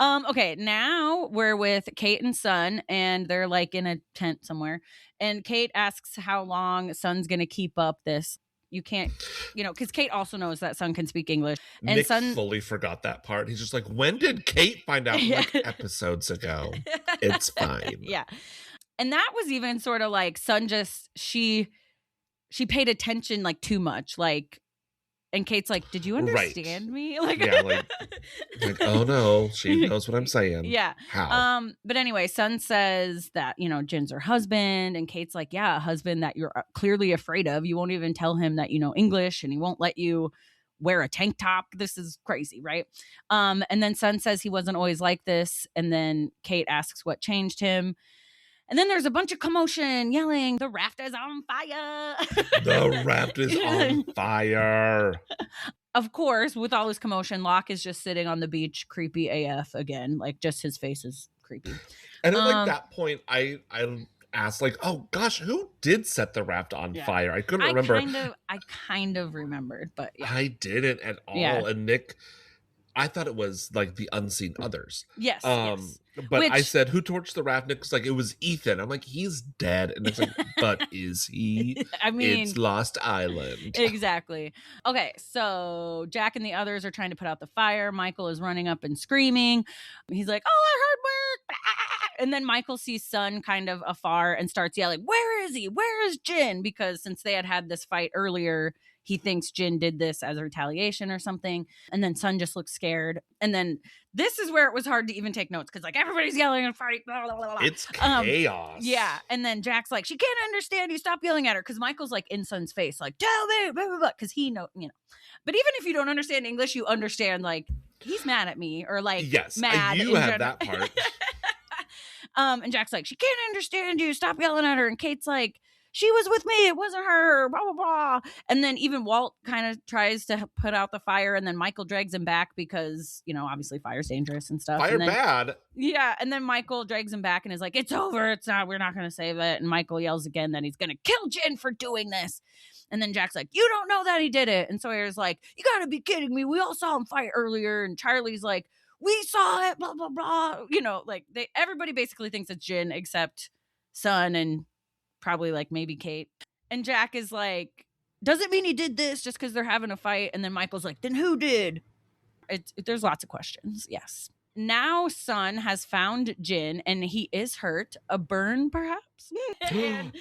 Okay, now we're with Kate and Sun, and they're like in a tent somewhere. And Kate asks how long Sun's going to keep up this. You can't, you know, because Kate also knows that Sun can speak English. And Nick Sun fully forgot that part. He's just like, when did Kate find out? Like episodes ago. It's fine. Yeah. And that was even sort of like Sun just, she paid attention like too much. Like, and Kate's like, did you understand me? Like, yeah, like, oh no, she knows what I'm saying. Yeah. How? But anyway, Sun says that, you know, Jin's her husband, and Kate's like, yeah, a husband that you're clearly afraid of. You won't even tell him that you know English, and he won't let you wear a tank top. This is crazy, right? And then Sun says he wasn't always like this, and then Kate asks what changed him. And then there's a bunch of commotion, yelling, the raft is on fire. The raft is on fire. Of course, with all this commotion, Locke is just sitting on the beach, creepy AF again. Like, just his face is creepy. And at like that point, I asked, like, oh gosh, who did set the raft on fire? I couldn't remember. I kind of remembered, but yeah. I didn't at all. Yeah. And Nick, I thought it was like the unseen others. Yes. Yes. But I said, who torched the raft? Nick's like, it was Ethan. I'm like, he's dead. And it's like, but is he? I mean, it's Lost Island. Exactly. Okay, so Jack and the others are trying to put out the fire. Michael is running up and screaming. He's like, oh, I heard work. And then Michael sees Sun kind of afar and starts yelling, where is he? Where is Jin? Because since they had this fight earlier, he thinks Jin did this as a retaliation or something. And then Sun just looks scared. And then this is where it was hard to even take notes because like everybody's yelling and fight. Blah, blah, blah, blah. It's chaos. Yeah. And then Jack's like, she can't understand you. Stop yelling at her. Because Michael's like in Sun's face, like, tell me, blah, blah, blah. Because he know, you know. But even if you don't understand English, you understand like he's mad at me, or like yes, mad. you have that part. And Jack's like, she can't understand you. Stop yelling at her. And Kate's like, she was with me. It wasn't her. Blah, blah, blah. And then even Walt kind of tries to put out the fire. And then Michael drags him back because, you know, obviously fire's dangerous and stuff. Fire and then, bad. Yeah. And then Michael drags him back and is like, it's over. It's not. We're not going to save it. And Michael yells again that he's going to kill Jin for doing this. And then Jack's like, you don't know that he did it. And Sawyer's like, you got to be kidding me. We all saw him fight earlier. And Charlie's like, we saw it, blah, blah, blah. You know, like everybody basically thinks it's Jin except Sun and probably like maybe Kate. And Jack is like, doesn't mean he did this just because they're having a fight. And then Michael's like, then who did? There's lots of questions. Yes. Now Sun has found Jin and he is hurt. A burn, perhaps?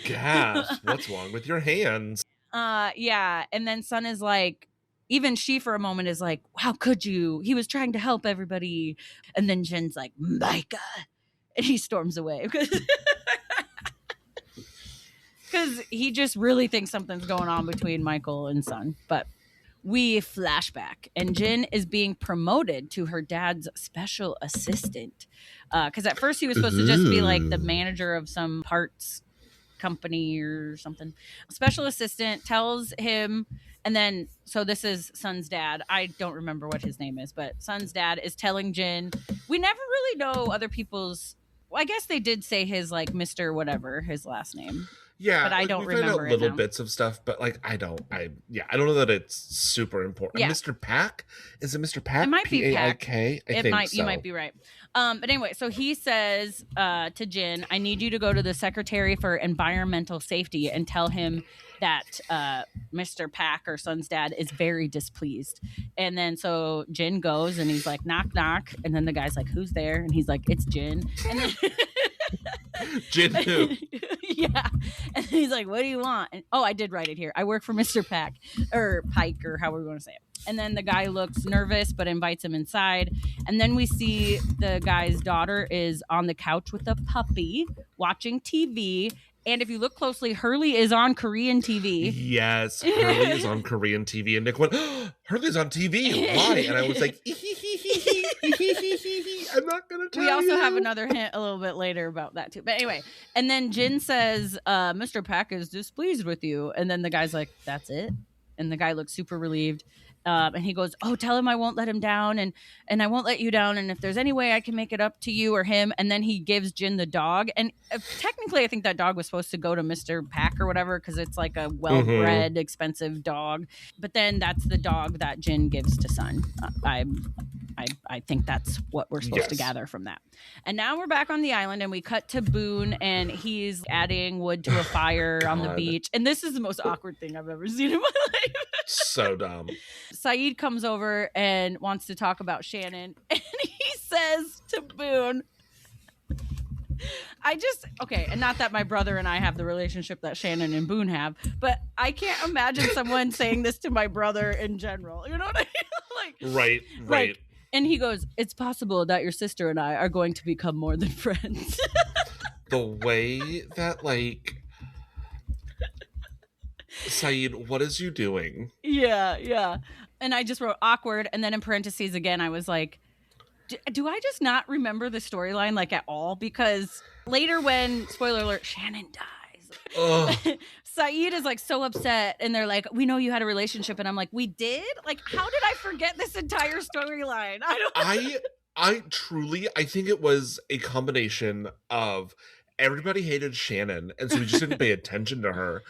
Gosh, what's wrong with your hands? Yeah. And then Sun is like, even she for a moment is like, how could you? He was trying to help everybody. And then Jin's like, Micah. And he storms away because he just really thinks something's going on between Michael and Sun. But we flashback and Jin is being promoted to her dad's special assistant. Because at first he was supposed to just be like the manager of some parts company or something. Special assistant tells him, and then so this is Sun's dad. I don't remember what his name is, but Sun's dad is telling Jin, we never really know other people's, well, I guess they did say his like Mr. whatever his last name. Yeah, but I don't we find remember out little now. bits of stuff, but like I don't know that it's super important. Yeah. Mr. Pack? Is it Mr. Pack? It might be Pack. P-A-I-K? I think so. You might be right. But anyway, so he says to Jin, I need you to go to the Secretary for Environmental Safety and tell him that Mr. Pack, or Sun's dad, is very displeased. And then so Jin goes and he's like, knock, knock. And then the guy's like, who's there? And he's like, it's Jin. And then Jin who? Yeah. And he's like, what do you want? And, I did write it here. I work for Mr. Pack, or Pike, or however we want to say it. And then the guy looks nervous but invites him inside. And then we see the guy's daughter is on the couch with a puppy watching TV. And if you look closely, Hurley is on Korean TV. Yes, Hurley is on Korean TV. And Nick went, oh, Hurley's on TV. Why? And I was like, I'm not going to tell you. We also have another hint a little bit later about that too. But anyway, and then Jin says, Mr. Pack is displeased with you. And then the guy's like, that's it? And the guy looks super relieved. And he goes, tell him I won't let him down and I won't let you down. And if there's any way I can make it up to you or him. And then he gives Jin the dog. And technically, I think that dog was supposed to go to Mr. Pack or whatever, because it's like a well-bred, expensive dog. But then that's the dog that Jin gives to Sun. I think that's what we're supposed to gather from that. And now we're back on the island and we cut to Boone and he's adding wood to a fire on the beach. And this is the most awkward thing I've ever seen in my life. So dumb. Saeed comes over and wants to talk about Shannon. And he says to Boone, and not that my brother and I have the relationship that Shannon and Boone have, but I can't imagine someone saying this to my brother in general. You know what I mean? Right. Like, and he goes, it's possible that your sister and I are going to become more than friends. The way that, like, Saeed, what is you doing? Yeah. And I just wrote awkward. And then in parentheses again, I was like, do I just not remember the storyline like at all? Because later when, spoiler alert, Shannon dies. Saeed is like so upset and they're like, we know you had a relationship. And I'm like, we did? Like, how did I forget this entire storyline? I think it was a combination of everybody hated Shannon. And so we just didn't pay attention to her.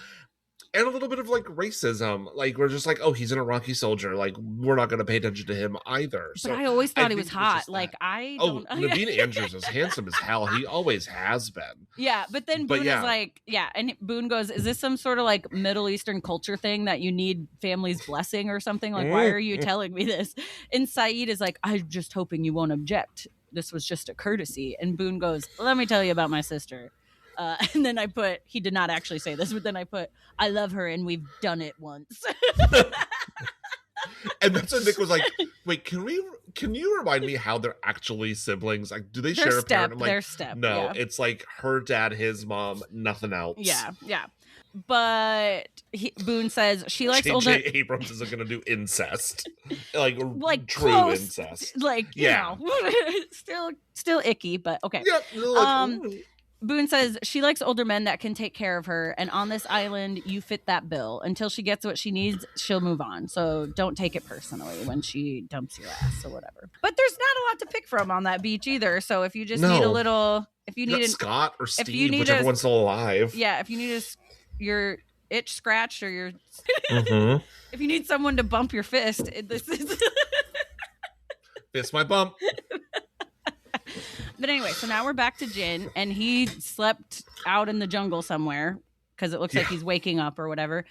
And a little bit of like racism. Like we're just like, he's an Iraqi soldier. Like we're not going to pay attention to him either. But I always thought he was hot. Like Naveen Andrews is handsome as hell. He always has been. Yeah, but then Boone is like, and Boone goes, is this some sort of like Middle Eastern culture thing that you need family's blessing or something? Like, why are you telling me this? And Saeed is like, I'm just hoping you won't object. This was just a courtesy. And Boone goes, let me tell you about my sister. And then I put, he did not actually say this, but then I put, I love her and we've done it once. And that's when Nick was like, wait, can you remind me how they're actually siblings? Like, do they share a parent? I'm like, they're step. No, yeah. It's like her dad, his mom, nothing else. Yeah. But Boone says she likes older. J.J. Abrams isn't going to do incest. Like true close, incest. Like, you know, still icky, but okay. Yep. Boone says she likes older men that can take care of her, and on this island, you fit that bill. Until she gets what she needs, she'll move on. So don't take it personally when she dumps your ass or whatever. But there's not a lot to pick from on that beach either. So if you just need a little, if you need Scott or Steve, whichever one's still alive. Yeah, if you need your itch scratched or your, if you need someone to bump your fist, this is fist my bump. But anyway, so now we're back to Jin, and he slept out in the jungle somewhere because it looks like he's waking up or whatever.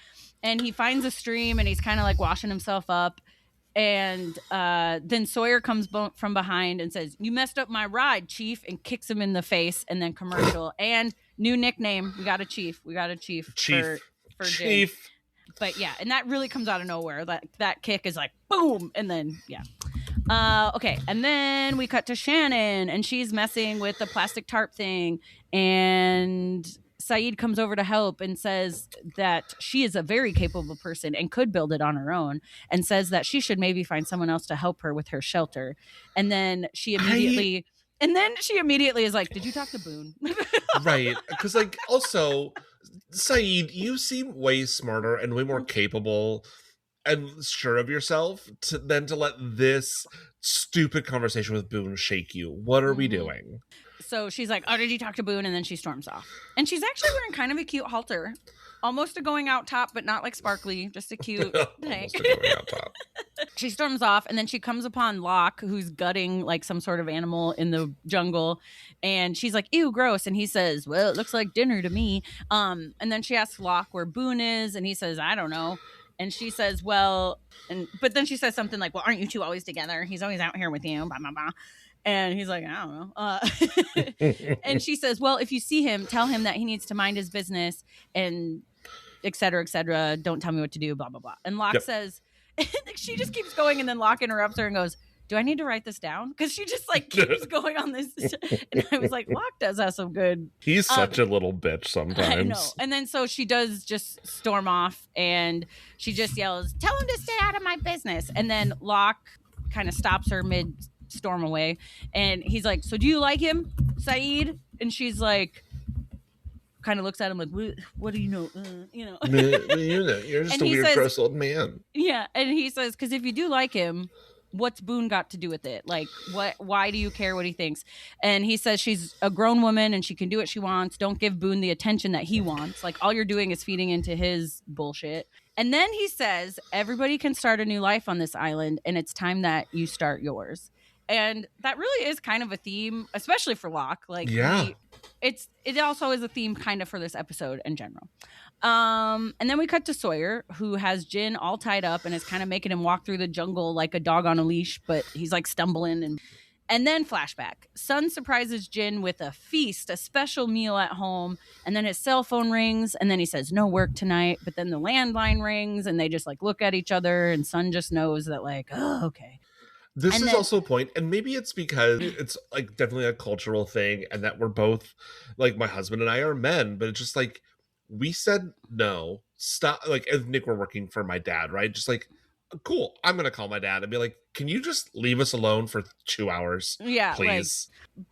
And he finds a stream, and he's kind of like washing himself up. And then Sawyer comes from behind and says, "You messed up my ride, Chief," and kicks him in the face. And then commercial and new nickname. We got a Chief. For Jin. But yeah, and that really comes out of nowhere. That kick is like boom, and then okay, and then we cut to Shannon, and she's messing with the plastic tarp thing, and Saeed comes over to help and says that she is a very capable person and could build it on her own, and says that she should maybe find someone else to help her with her shelter. And then she immediately is like, "Did you talk to Boone?" Right, because like also, Saeed, you seem way smarter and way more capable and sure of yourself than to let this stupid conversation with Boone shake you. What are we doing? So she's like, "Oh, did you talk to Boone?" And then she storms off. And she's actually wearing kind of a cute halter. Almost a going out top, but not like sparkly. Just a cute Almost a going out top. She storms off, and then she comes upon Locke, who's gutting like some sort of animal in the jungle. And she's like, "Ew, gross." And he says, "Well, it looks like dinner to me." And then she asks Locke where Boone is, and he says, "I don't know." And she says, "Well," but then she says something like, "Well, aren't you two always together? He's always out here with you." Blah, blah, blah. And he's like, "I don't know." And she says, "Well, if you see him, tell him that he needs to mind his business and et cetera, et cetera. Don't tell me what to do, blah, blah, blah." And Locke says, she just keeps going, and then Locke interrupts her and goes, "Do I need to write this down?" Because she just like keeps going on this. And I was like, Locke does have some good. He's such a little bitch sometimes. I know. And then so she does just storm off, and she just yells, "Tell him to stay out of my business." And then Locke kind of stops her mid storm away, and he's like, "So do you like him, Saeed?" And she's like, kind of looks at him like, what do you know? You're just a weird, gross old man. Yeah. And he says, "Because if you do like him, what's Boone got to do with it? Like, why do you care what he thinks?" And he says she's a grown woman and she can do what she wants. Don't give Boone the attention that he wants. Like, all you're doing is feeding into his bullshit. And then he says, everybody can start a new life on this island, and it's time that you start yours. And that really is kind of a theme, especially for Locke. Like, it also is a theme kind of for this episode in general. And then we cut to Sawyer, who has Jin all tied up and is kind of making him walk through the jungle like a dog on a leash, but he's like stumbling. And then flashback. Sun surprises Jin with a feast, a special meal at home. And then his cell phone rings, and then he says, "No work tonight." But then the landline rings, and they just like look at each other, and Sun just knows that like, oh, okay. This is also a point, and maybe it's because it's like definitely a cultural thing, and that we're both like, my husband and I are men, but it's just like, we said no, stop. Like, as Nick, we're working for my dad, right? Just like, cool, I'm gonna call my dad and be like, "Can you just leave us alone for 2 hours? Yeah, please."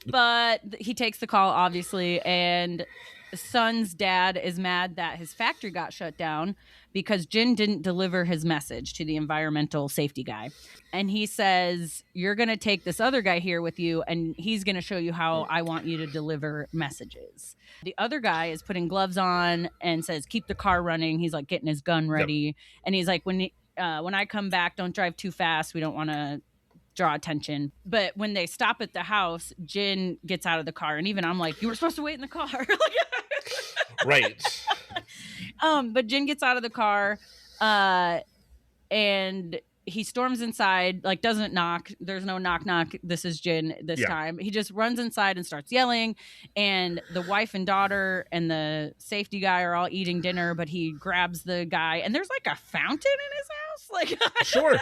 But he takes the call, obviously, and Sun's dad is mad that his factory got shut down because Jin didn't deliver his message to the environmental safety guy. And he says, "You're going to take this other guy here with you, and he's going to show you how I want you to deliver messages." The other guy is putting gloves on and says, "Keep the car running." He's like getting his gun ready. Yep. And he's like, when I come back, don't drive too fast. We don't want to draw attention. But when they stop at the house, Jin gets out of the car. And even I'm like, you were supposed to wait in the car. Right. But Jin gets out of the car and he storms inside, like doesn't knock. There's no knock knock. This is Jin this time. He just runs inside and starts yelling. And the wife and daughter and the safety guy are all eating dinner, but he grabs the guy, and there's like a fountain in his house. Like, sure.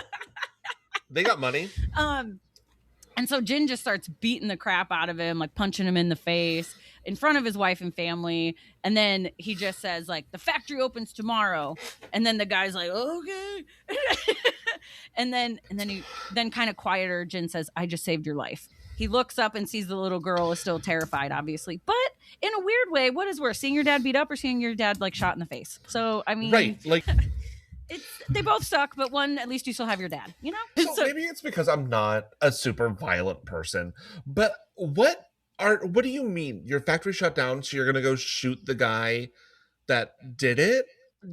They got money. And And so Jin just starts beating the crap out of him, like punching him in the face in front of his wife and family. And then he just says, like, the factory opens tomorrow. And then the guy's like, okay. and then kind of quieter, Jin says, I just saved your life. He looks up and sees the little girl is still terrified, obviously. But in a weird way, what is worse, seeing your dad beat up or seeing your dad, like, shot in the face? So, I mean... Right, like... they both suck, but one, at least you still have your dad, you know? So maybe it's because I'm not a super violent person, but what do you mean? Your factory shut down, so you're going to go shoot the guy that did it?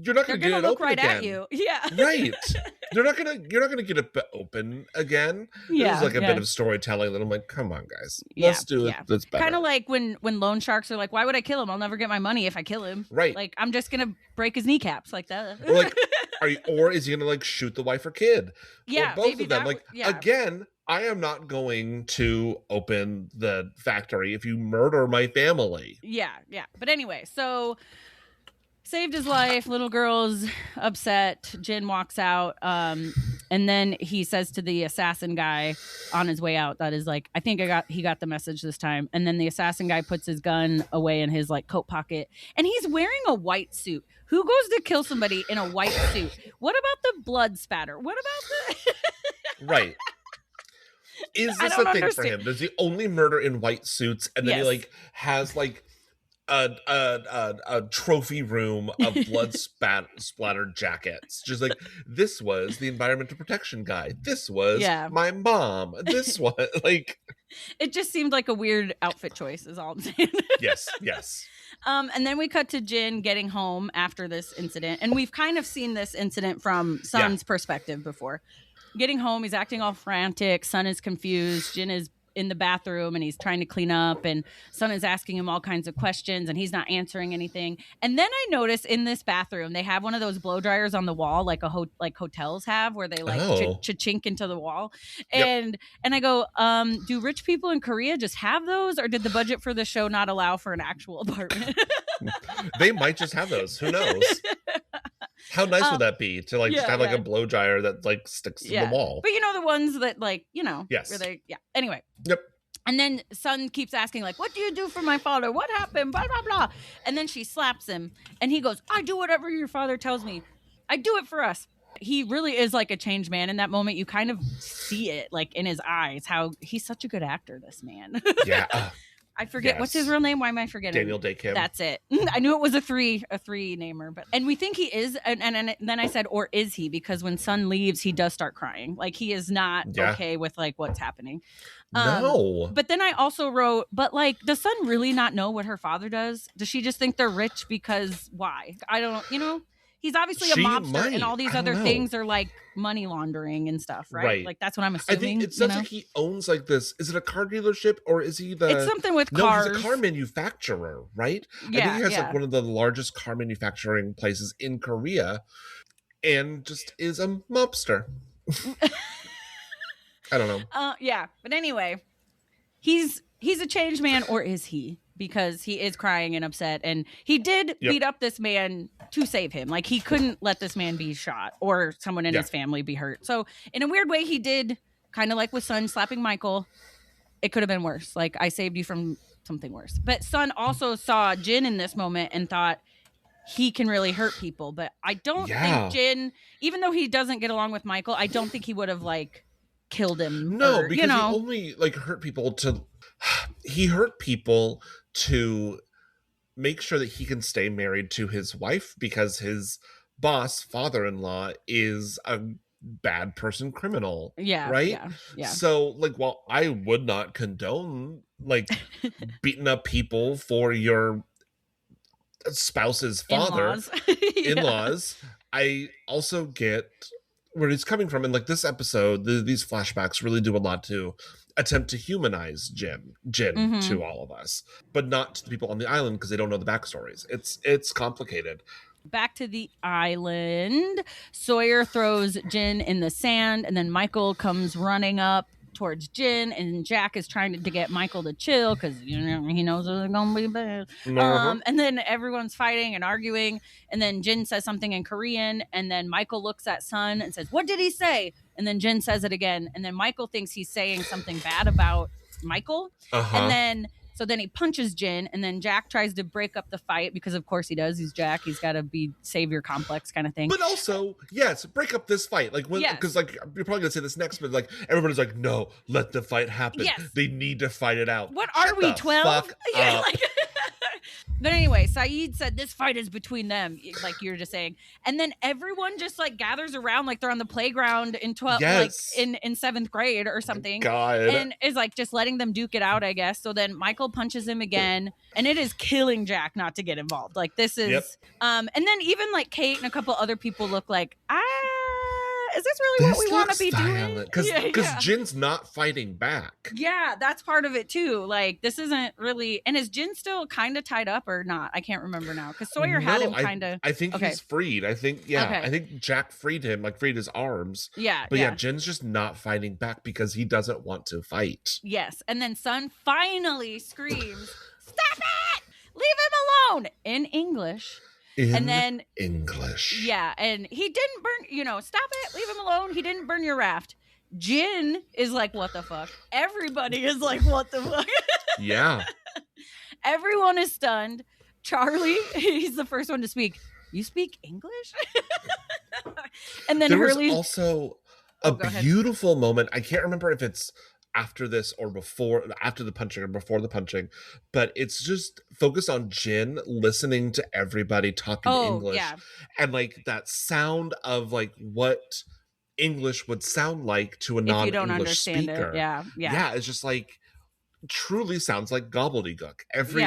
You're not going to get it open right again. At you. Yeah. Right. You're not gonna get it open again. Yeah, this is like a bit of storytelling that I'm like, come on, guys, let's do it. That's better. Kind of like when loan sharks are like, why would I kill him? I'll never get my money if I kill him. Right. Like, I'm just gonna break his kneecaps like that. Or like, or is he gonna like shoot the wife or kid? Yeah, or both of them. Like again, I am not going to open the factory if you murder my family. Yeah. But anyway, so. Saved his life. Little girl's upset. Jin walks out. And then he says to the assassin guy on his way out, that is like, I think he got the message this time. And then the assassin guy puts his gun away in his like coat pocket. And he's wearing a white suit. Who goes to kill somebody in a white suit? What about the blood spatter? What about the... Right. Is this a thing for him? Does he only murder in white suits and then he like has like a trophy room of blood splattered jackets? Just like, this was the environmental protection guy, this was my mom, this was like, it just seemed like a weird outfit choice is all I'm saying. yes And then we cut to Jin getting home after this incident, and we've kind of seen this incident from Sun's perspective before. Getting home, he's acting all frantic. Sun is confused. Jin is in the bathroom and he's trying to clean up, and Sun is asking him all kinds of questions and he's not answering anything. And then I notice in this bathroom they have one of those blow dryers on the wall, like like hotels have, where they like chink into the wall. And I go, do rich people in Korea just have those, or did the budget for the show not allow for an actual apartment? They might just have those, who knows. How nice would that be to like just have like a blow dryer that like sticks to the wall? But you know, the ones that like, you know, where they, anyway. Yep. And then Sun keeps asking like, what do you do for my father? What happened? Blah, blah, blah. And then she slaps him and he goes, I do whatever your father tells me. I do it for us. He really is like a changed man in that moment. You kind of see it like in his eyes, how he's such a good actor, this man. Yeah. I forget what's his real name. Why am I forgetting? Daniel Day Kim. That's it. I knew it was a three namer, and we think he is. And then I said, or is he? Because when Sun leaves, he does start crying. Like he is not okay with like what's happening. No. But then I also wrote, but like, does Sun really not know what her father does? Does she just think they're rich because why? I don't, you know. He's obviously a mobster, and all these other things are like money laundering and stuff, right? Like that's what I'm assuming. I think it sounds like he owns like this. Is it a car dealership or is he the? It's something with cars. No, he's a car manufacturer, right? Yeah, I think he has like one of the largest car manufacturing places in Korea, and just is a mobster. I don't know. But anyway, he's a changed man, or is he? Because he is crying and upset, and he did beat up this man to save him. Like he couldn't let this man be shot or someone in his family be hurt. So in a weird way, he did kind of like with Sun slapping Michael. It could have been worse. Like I saved you from something worse. But Sun also saw Jin in this moment and thought he can really hurt people. But I don't think Jin, even though he doesn't get along with Michael, I don't think he would have like killed him. No, because he only like hurt people he hurt people to make sure that he can stay married to his wife because his boss, father-in-law, is a bad person criminal. Yeah. Right? Yeah. So, like, while I would not condone, like, beating up people for your spouse's father, in-laws, I also get where he's coming from. And, like, this episode, these flashbacks really do a lot to attempt to humanize Jin to all of us, but not to the people on the island because they don't know the backstories. It's complicated. Back to the island, Sawyer throws Jin in the sand, and then Michael comes running up towards Jin, and Jack is trying to get Michael to chill because he knows it's gonna be bad. And then everyone's fighting and arguing, and then Jin says something in Korean, and then Michael looks at Sun and says, "What did he say?" And then Jin says it again. And then Michael thinks he's saying something bad about Michael. And then so then he punches Jin, and then Jack tries to break up the fight because of course he does. He's Jack. He's got to be savior complex kind of thing. But also, yes, break up this fight. Like, because like you're probably gonna say this next, but like everybody's like, no, let the fight happen. Yes. They need to fight it out. What are we, 12? Yeah. But anyway, Saeed said this fight is between them, like you were just saying. And then everyone just like gathers around like they're on the playground in 12, like in 7th grade or something. God. And is like just letting them duke it out, I guess. So then Michael punches him again, and it is killing Jack not to get involved. Like this is, and then even like Kate and a couple other people look like, is this really what we want to be doing? Because Jin's not fighting back. Yeah, that's part of it too. Like this isn't really. And is Jin still kind of tied up or not? I can't remember now because Sawyer had him kind of. I think he's freed. I think I think Jack freed him, like freed his arms. Yeah, but yeah, Jin's just not fighting back because he doesn't want to fight. Yes, and then Sun finally screams, "Stop it! Leave him alone!" in English. And then English. Yeah, and he didn't burn, stop it, leave him alone. He didn't burn your raft. Jin is like, what the fuck? Everybody is like, what the fuck? Yeah. Everyone is stunned. Charlie, he's the first one to speak. You speak English? And then Hurley. Was also a beautiful moment. I can't remember if it's after this or after the punching or before the punching, but it's just focused on Jin listening to everybody talking English and like that sound of like what English would sound like to a non-English speaker. Yeah, it's just like truly sounds like gobbledygook. Every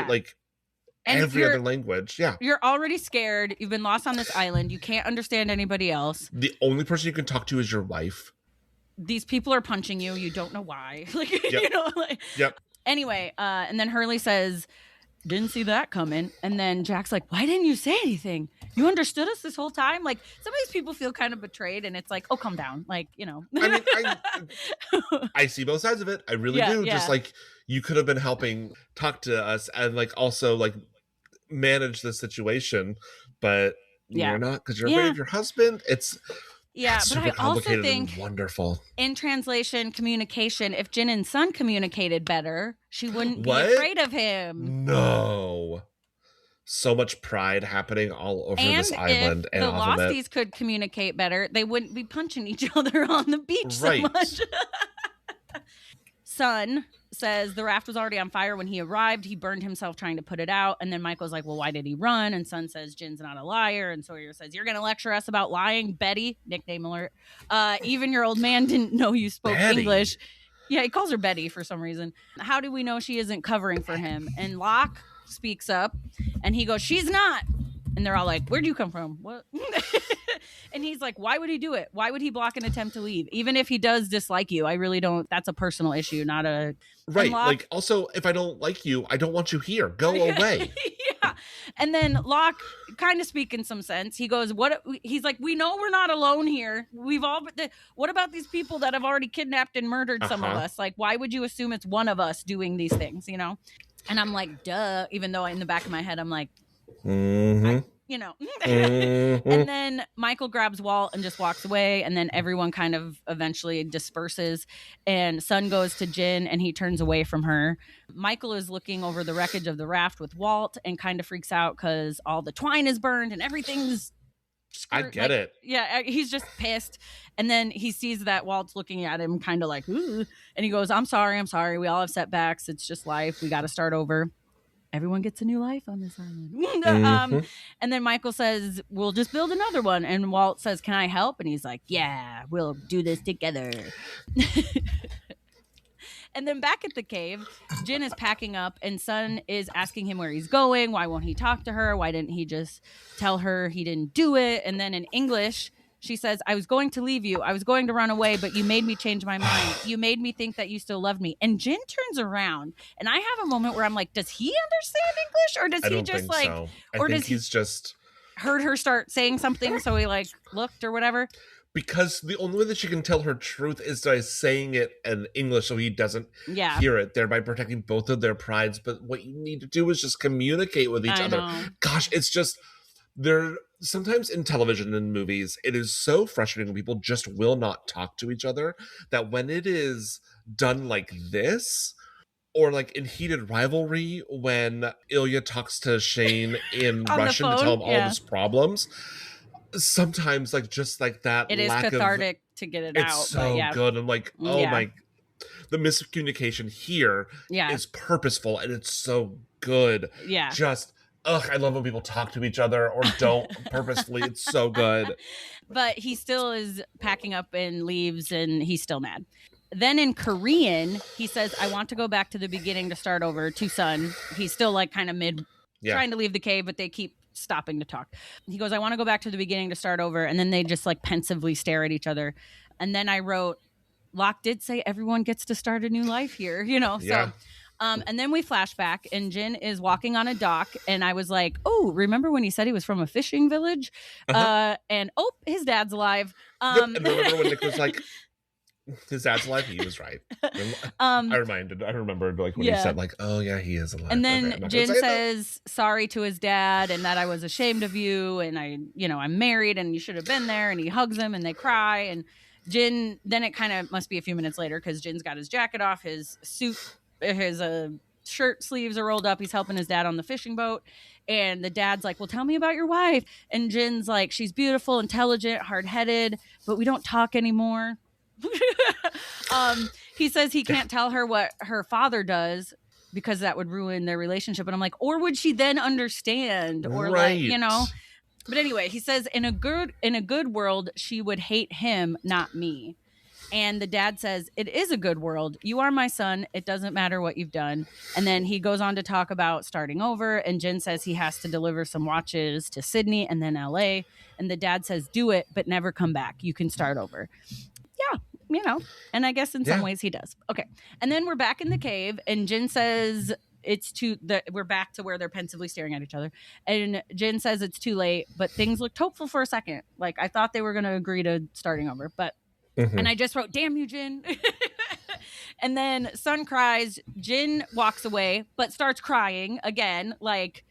other language. Yeah, you're already scared. You've been lost on this island. You can't understand anybody else. The only person you can talk to is your wife. These people are punching you. You don't know why. Yep. Anyway, and then Hurley says, didn't see that coming. And then Jack's like, why didn't you say anything? You understood us this whole time? Like, some of these people feel kind of betrayed, and it's like, oh, calm down. Like, I mean, I see both sides of it. I really do. Yeah. Just like, you could have been helping talk to us and like also like manage the situation, but you're not because you're afraid of your husband. Yeah, but I also think wonderful. In translation, communication, if Jin and Sun communicated better, she wouldn't be afraid of him. No. So much pride happening all over this island. And the Losties could communicate better, they wouldn't be punching each other on the beach so much. Sun says the raft was already on fire when he arrived. He burned himself trying to put it out. And then Michael's like, well, why did he run? And Sun says, Jin's not a liar. And Sawyer says, you're going to lecture us about lying? Betty, nickname alert. Even your old man didn't know you spoke English. Yeah, he calls her Betty for some reason. How do we know she isn't covering for him? And Locke speaks up and he goes, she's not. And they're all like, where'd you come from? What? And he's like, why would he do it? Why would he block an attempt to leave? Even if he does dislike you, I really don't. That's a personal issue, not a... Right. Like, also, if I don't like you, I don't want you here. Go away. Yeah. And then Locke kind of speak in some sense. He goes, "What?" He's like, we know we're not alone here. We've all... What about these people that have already kidnapped and murdered some of us? Like, why would you assume it's one of us doing these things, And I'm like, duh. Even though in the back of my head, I'm like... Mm-hmm. And then Michael grabs Walt and just walks away, and then everyone kind of eventually disperses, and Sun goes to Jin and he turns away from her. Michael is looking over the wreckage of the raft with Walt and kind of freaks out because all the twine is burned and everything's I get it. Yeah, he's just pissed. And then he sees that Walt's looking at him kind of like, ooh, and he goes, I'm sorry. We all have setbacks. It's just life. We got to start over. Everyone gets a new life on this island. And then Michael says, we'll just build another one. And Walt says, can I help? And he's like, yeah, we'll do this together. And then back at the cave, Jin is packing up and Sun is asking him where he's going. Why won't he talk to her? Why didn't he just tell her he didn't do it? And then in English, she says, I was going to leave you. I was going to run away, but you made me change my mind. You made me think that you still loved me. And Jin turns around, and I have a moment where I'm like, does he understand English? Or does he just like, so. Or does he's just heard her start saying something, so he like looked or whatever? Because the only way that she can tell her truth is by saying it in English so he doesn't hear it, thereby protecting both of their prides. But what you need to do is just communicate with each other. Gosh, it's just... sometimes in television and movies, it is so frustrating when people just will not talk to each other, that when it is done like this, or like in heated rivalry when Ilya talks to Shane in On the Russian to tell phone, him all of yeah. his problems, sometimes like just like that It is lack of, cathartic to get it it's out, but so yeah. good. I'm like, oh Yeah. my, the miscommunication here Yeah. is purposeful and it's so good. Yeah. Just, ugh, I love when people talk to each other or don't purposefully. It's so good. But he still is packing up and leaves, and he's still mad. Then in Korean, he says, I want to go back to the beginning to start over to Sun. He's still like kind of trying to leave the cave, but they keep stopping to talk. He goes, I want to go back to the beginning to start over. And then they just like pensively stare at each other. And then I wrote, Locke did say everyone gets to start a new life here, Yeah. So and then we flash back and Jin is walking on a dock and I was like, oh, remember when he said he was from a fishing village? And his dad's alive. And remember when Nick was like, his dad's alive? He was right. I remembered like when he said like, oh yeah, he is alive. And then Jin says sorry to his dad and that I was ashamed of you and I'm married and you should have been there, and he hugs him and they cry, and Jin, then it kind of must be a few minutes later because Jin's got his jacket off, his suit, his shirt sleeves are rolled up. He's helping his dad on the fishing boat. And the dad's like, well, tell me about your wife. And Jin's like, she's beautiful, intelligent, hard-headed, but we don't talk anymore. He says he can't tell her what her father does because that would ruin their relationship. And I'm like, or would she then understand? Or right. like, But anyway, he says in a good world, she would hate him, not me. And the dad says, it is a good world. You are my son. It doesn't matter what you've done. And then he goes on to talk about starting over. And Jin says he has to deliver some watches to Sydney and then LA. And the dad says, do it, but never come back. You can start over. Yeah, and I guess in some ways he does. Okay. And then we're back in the cave and Jin says we're back to where they're pensively staring at each other. And Jin says it's too late, but things looked hopeful for a second. Like I thought they were going to agree to starting over, but and I just wrote, damn you, Jin. And then Sun cries. Jin walks away, but starts crying again, like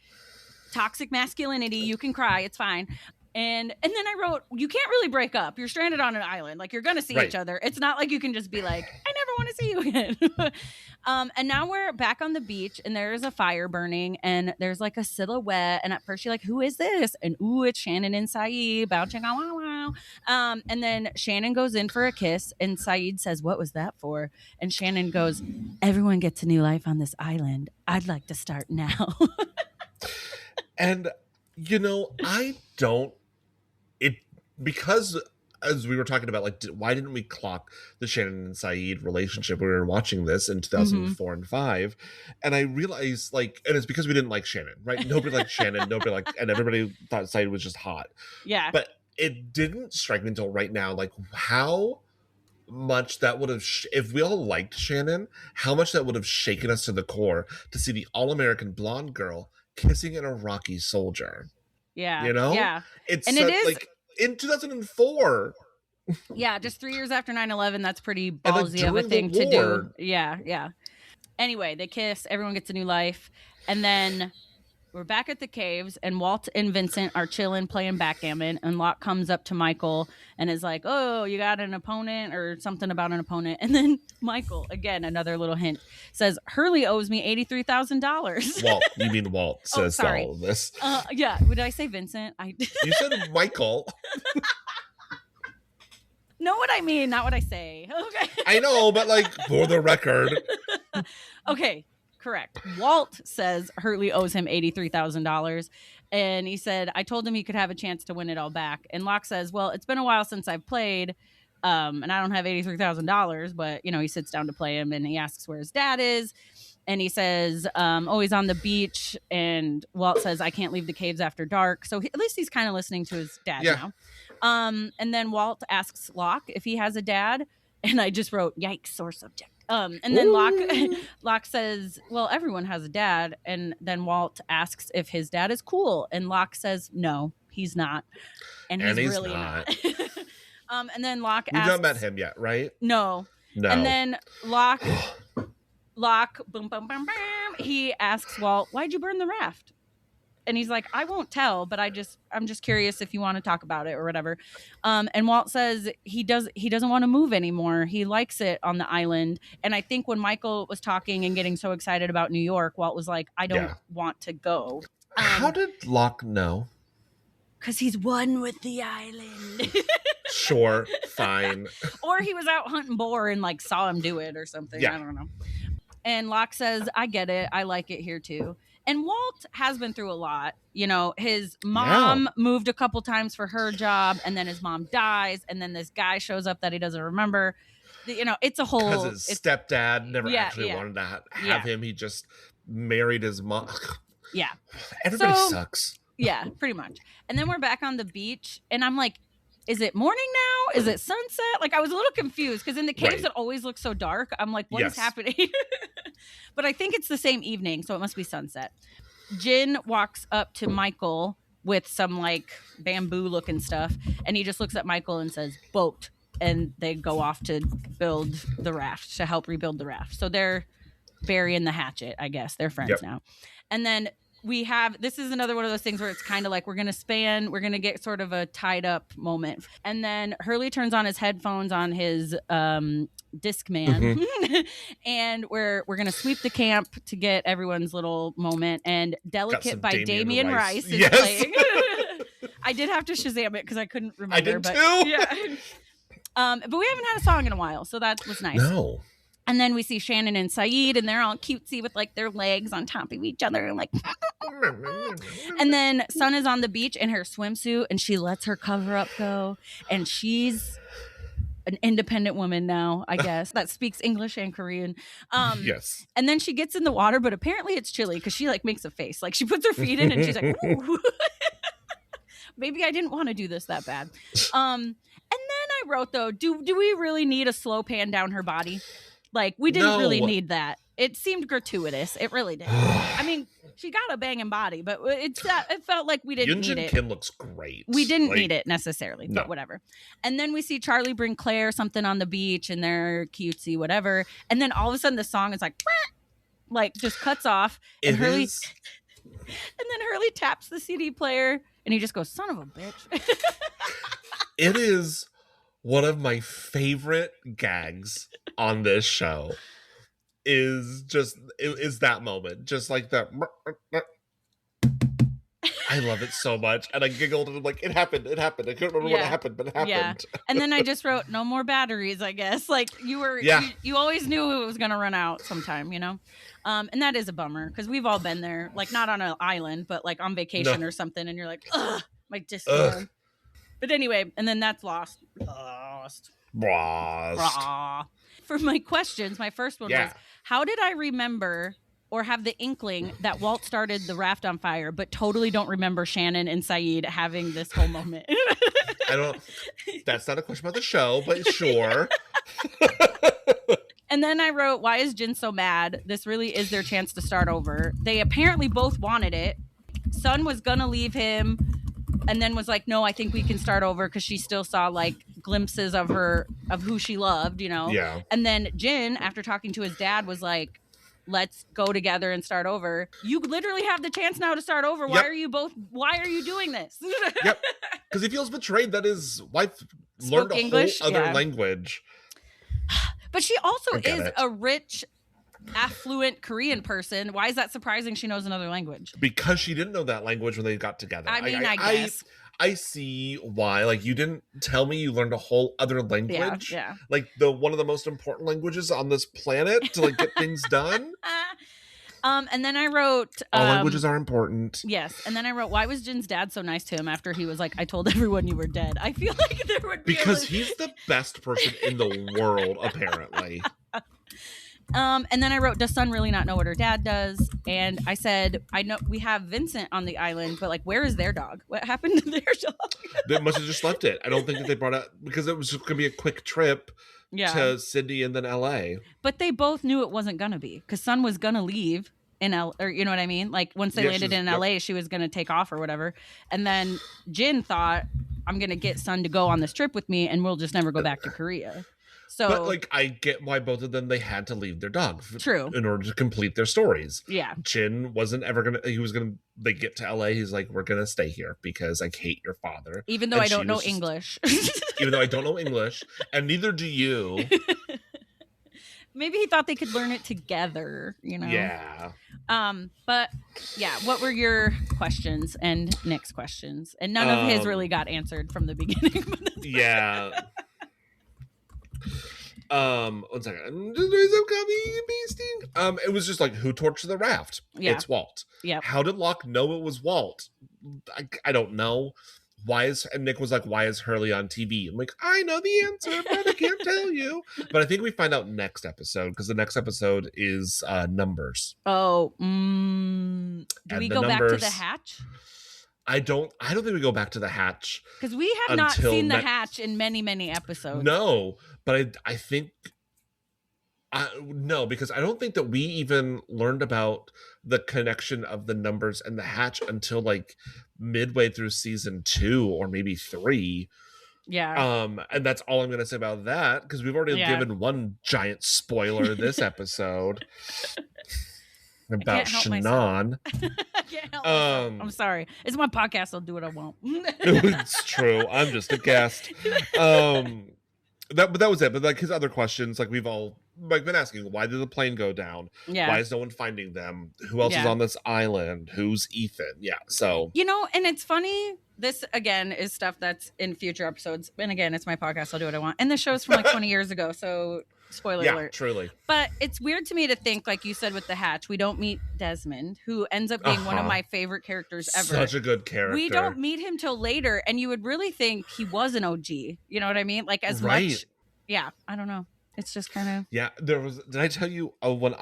toxic masculinity. You can cry. It's fine. And then I wrote, you can't really break up. You're stranded on an island. Like you're going to see each other. It's not like you can just be like, I never want to see you again. And now we're back on the beach and there's a fire burning and there's like a silhouette. And at first you're like, who is this? And ooh, it's Shannon and Saeed bouncing on wow wow. And then Shannon goes in for a kiss and Saeed says, what was that for? And Shannon goes, everyone gets a new life on this island. I'd like to start now. And I don't, because as we were talking about, like, why didn't we clock the Shannon and Saeed relationship when we were watching this in 2004 and 5? And I realized, like, and it's because we didn't like Shannon, right? Nobody liked Shannon, and everybody thought Saeed was just hot. Yeah. But it didn't strike me until right now, like, how much that would have, if we all liked Shannon, how much that would have shaken us to the core to see the all-American blonde girl kissing an Iraqi soldier. Yeah. Yeah. It is like in 2004. Yeah, just 3 years after 9/11. That's pretty ballsy of a thing to do. Yeah. Anyway, they kiss. Everyone gets a new life. And then we're back at the caves, and Walt and Vincent are chilling, playing backgammon. And Locke comes up to Michael and is like, oh, you got an opponent or something about an opponent. And then Michael, again, another little hint, says, Hurley owes me $83,000. Walt, you mean Walt says all of this. Yeah. Did I say Vincent? You said Michael. Know what I mean, not what I say. Okay. I know, but like, for the record. Okay. Correct. Walt says Hurley owes him $83,000. And he said, I told him he could have a chance to win it all back. And Locke says, well, it's been a while since I've played. And I don't have $83,000, but he sits down to play him and he asks where his dad is. And he says, he's on the beach. And Walt says, I can't leave the caves after dark. So at least he's kind of listening to his dad now. And then Walt asks Locke if he has a dad. And I just wrote, yikes, sore subject. And then Locke says, well, everyone has a dad. And then Walt asks if his dad is cool. And Locke says, no, he's not. And he's really not. And then Locke asks. You've not met him yet, right? No. And then Locke, boom, boom, boom, boom, he asks Walt, why'd you burn the raft? And he's like, I won't tell, but I'm just curious if you want to talk about it or whatever. And Walt says he doesn't want to move anymore. He likes it on the island. And I think when Michael was talking and getting so excited about New York, Walt was like, I don't want to go. How did Locke know? Because he's one with the island. Sure, fine. Or he was out hunting boar and like saw him do it or something. I don't know. And Locke says, I get it. I like it here too. And Walt has been through a lot. You know, his mom moved a couple times for her job, and then his mom dies, and then this guy shows up that he doesn't remember. You know, it's a whole... Because his stepdad never actually wanted to have him. He just married his mom. Yeah. Everybody sucks. Yeah, pretty much. And then we're back on the beach, and I'm like, is it morning now? Is it sunset? Like, I was a little confused because in the caves it always looks so dark. I'm like, what is happening? But I think it's the same evening, so it must be sunset. Jin walks up to Michael with some like bamboo looking stuff, and he just looks at Michael and says, boat. And they go off to build the raft, to help rebuild the raft. So they're burying the hatchet, I guess. They're friends now. And then we have, this is another one of those things where it's kind of like we're going to get sort of a tied up moment. And then Hurley turns on his headphones on his Discman. And we're going to sweep the camp to get everyone's little moment. And Delicate by Damien Rice is playing. I did have to Shazam it because I couldn't remember. I did too. Yeah. But we haven't had a song in a while, so that was nice. No. And then we see Shannon and Saeed, and they're all cutesy with like their legs on top of each other, and like. And then Sun is on the beach in her swimsuit, and she lets her cover up go, and she's an independent woman now, I guess, that speaks English and Korean. Yes. And then she gets in the water, but apparently it's chilly because she like makes a face, like she puts her feet in, and she's like, ooh. Maybe I didn't want to do this that bad. And then I wrote though, do we really need a slow pan down her body? Like, we didn't really need that. It seemed gratuitous. It really did. I mean, she got a banging body, but it felt like we didn't need it. Kim looks great. We didn't need it necessarily, but whatever. And then we see Charlie bring Claire something on the beach, and they're cutesy, whatever. And then all of a sudden the song is like just cuts off. And Hurley taps the CD player, and he just goes, son of a bitch. It is one of my favorite gags on this show is that moment. Just like that. I love it so much. And I giggled and I'm like, it happened. I couldn't remember what happened, but it happened. Yeah. And then I just wrote, no more batteries, I guess. Like you always knew it was going to run out sometime, you know? And that is a bummer because we've all been there, like not on an island, but like on vacation or something. And you're like, ugh, my disc. But anyway, and then that's Lost. For my questions, my first one was, how did I remember or have the inkling that Walt started the raft on fire, but totally don't remember Shannon and Saeed having this whole moment? That's not a question about the show, but sure. And then I wrote, why is Jin so mad? This really is their chance to start over. They apparently both wanted it. Sun was going to leave him and then was like, no, I think we can start over because she still saw like glimpses of who she loved, you know? Yeah. And then Jin, after talking to his dad, was like, let's go together and start over. You literally have the chance now to start over. Why are you doing this? Yep. Because he feels betrayed that his wife learned a whole other language. But she also is a rich, affluent Korean person. Why is that surprising she knows another language? Because she didn't know that language when they got together. I mean, I guess. I see why. Like, you didn't tell me you learned a whole other language. Yeah. Like one of the most important languages on this planet to like get things done. And then I wrote... all languages are important. Yes. And then I wrote, why was Jin's dad so nice to him after he was like, I told everyone you were dead? I feel like there would be... Because he's the best person in the world, apparently. And then I wrote, does Sun really not know what her dad does? And I said, I know we have Vincent on the island, but like, where is their dog? What happened to their dog? They must have just left it. I don't think that they brought it because it was going to be a quick trip to Sydney and then LA. But they both knew it wasn't going to be because Sun was going to leave in or you know what I mean? Like once they landed in LA, she was going to take off or whatever. And then Jin thought, I'm going to get Sun to go on this trip with me and we'll just never go back to Korea. So, but like, I get why both of them, they had to leave their dog. True. In order to complete their stories. Yeah. Jin wasn't ever he was going to they get to LA, he's like, we're gonna stay here because I hate your father. Even though And I don't she know was just- English. Even though I don't know English, and neither do you. Maybe he thought they could learn it together, you know? Yeah. But yeah, what were your questions and Nick's questions? And none of his really got answered from the beginning. Yeah. 1 second. It was just like, who torched the raft? Yeah. It's Walt. Yep. How did Locke know it was Walt? I don't know. And Nick was like, why is Hurley on TV? I'm like, I know the answer, but I can't tell you. But I think we find out next episode, because the next episode is numbers. Oh, do we go back to the hatch? I don't think we go back to the hatch. Because we have not seen the hatch in many, many episodes. No, but I think no, because I don't think that we even learned about the connection of the numbers and the hatch until like midway through season 2 or maybe 3. Yeah. And that's all I'm gonna say about that, because we've already given one giant spoiler this episode about Shannon. I can't help myself. I'm sorry. It's my podcast. I'll do what I want. It's true. I'm just a guest. That was it. But like his other questions, like we've all like been asking, why did the plane go down? Yeah. Why is no one finding them? Who else is on this island? Who's Ethan? Yeah. So and it's funny. This again is stuff that's in future episodes. And again, it's my podcast. I'll do what I want. And the show's from like 20 years ago. So spoiler alert. Truly. But it's weird to me to think, like you said with the hatch, we don't meet Desmond, who ends up being one of my favorite characters ever. Such a good character. We don't meet him till later, and you would really think he was an OG. You know what I mean? Like as much. Yeah, I don't know. It's just kind of. Yeah, there was. Did I tell you when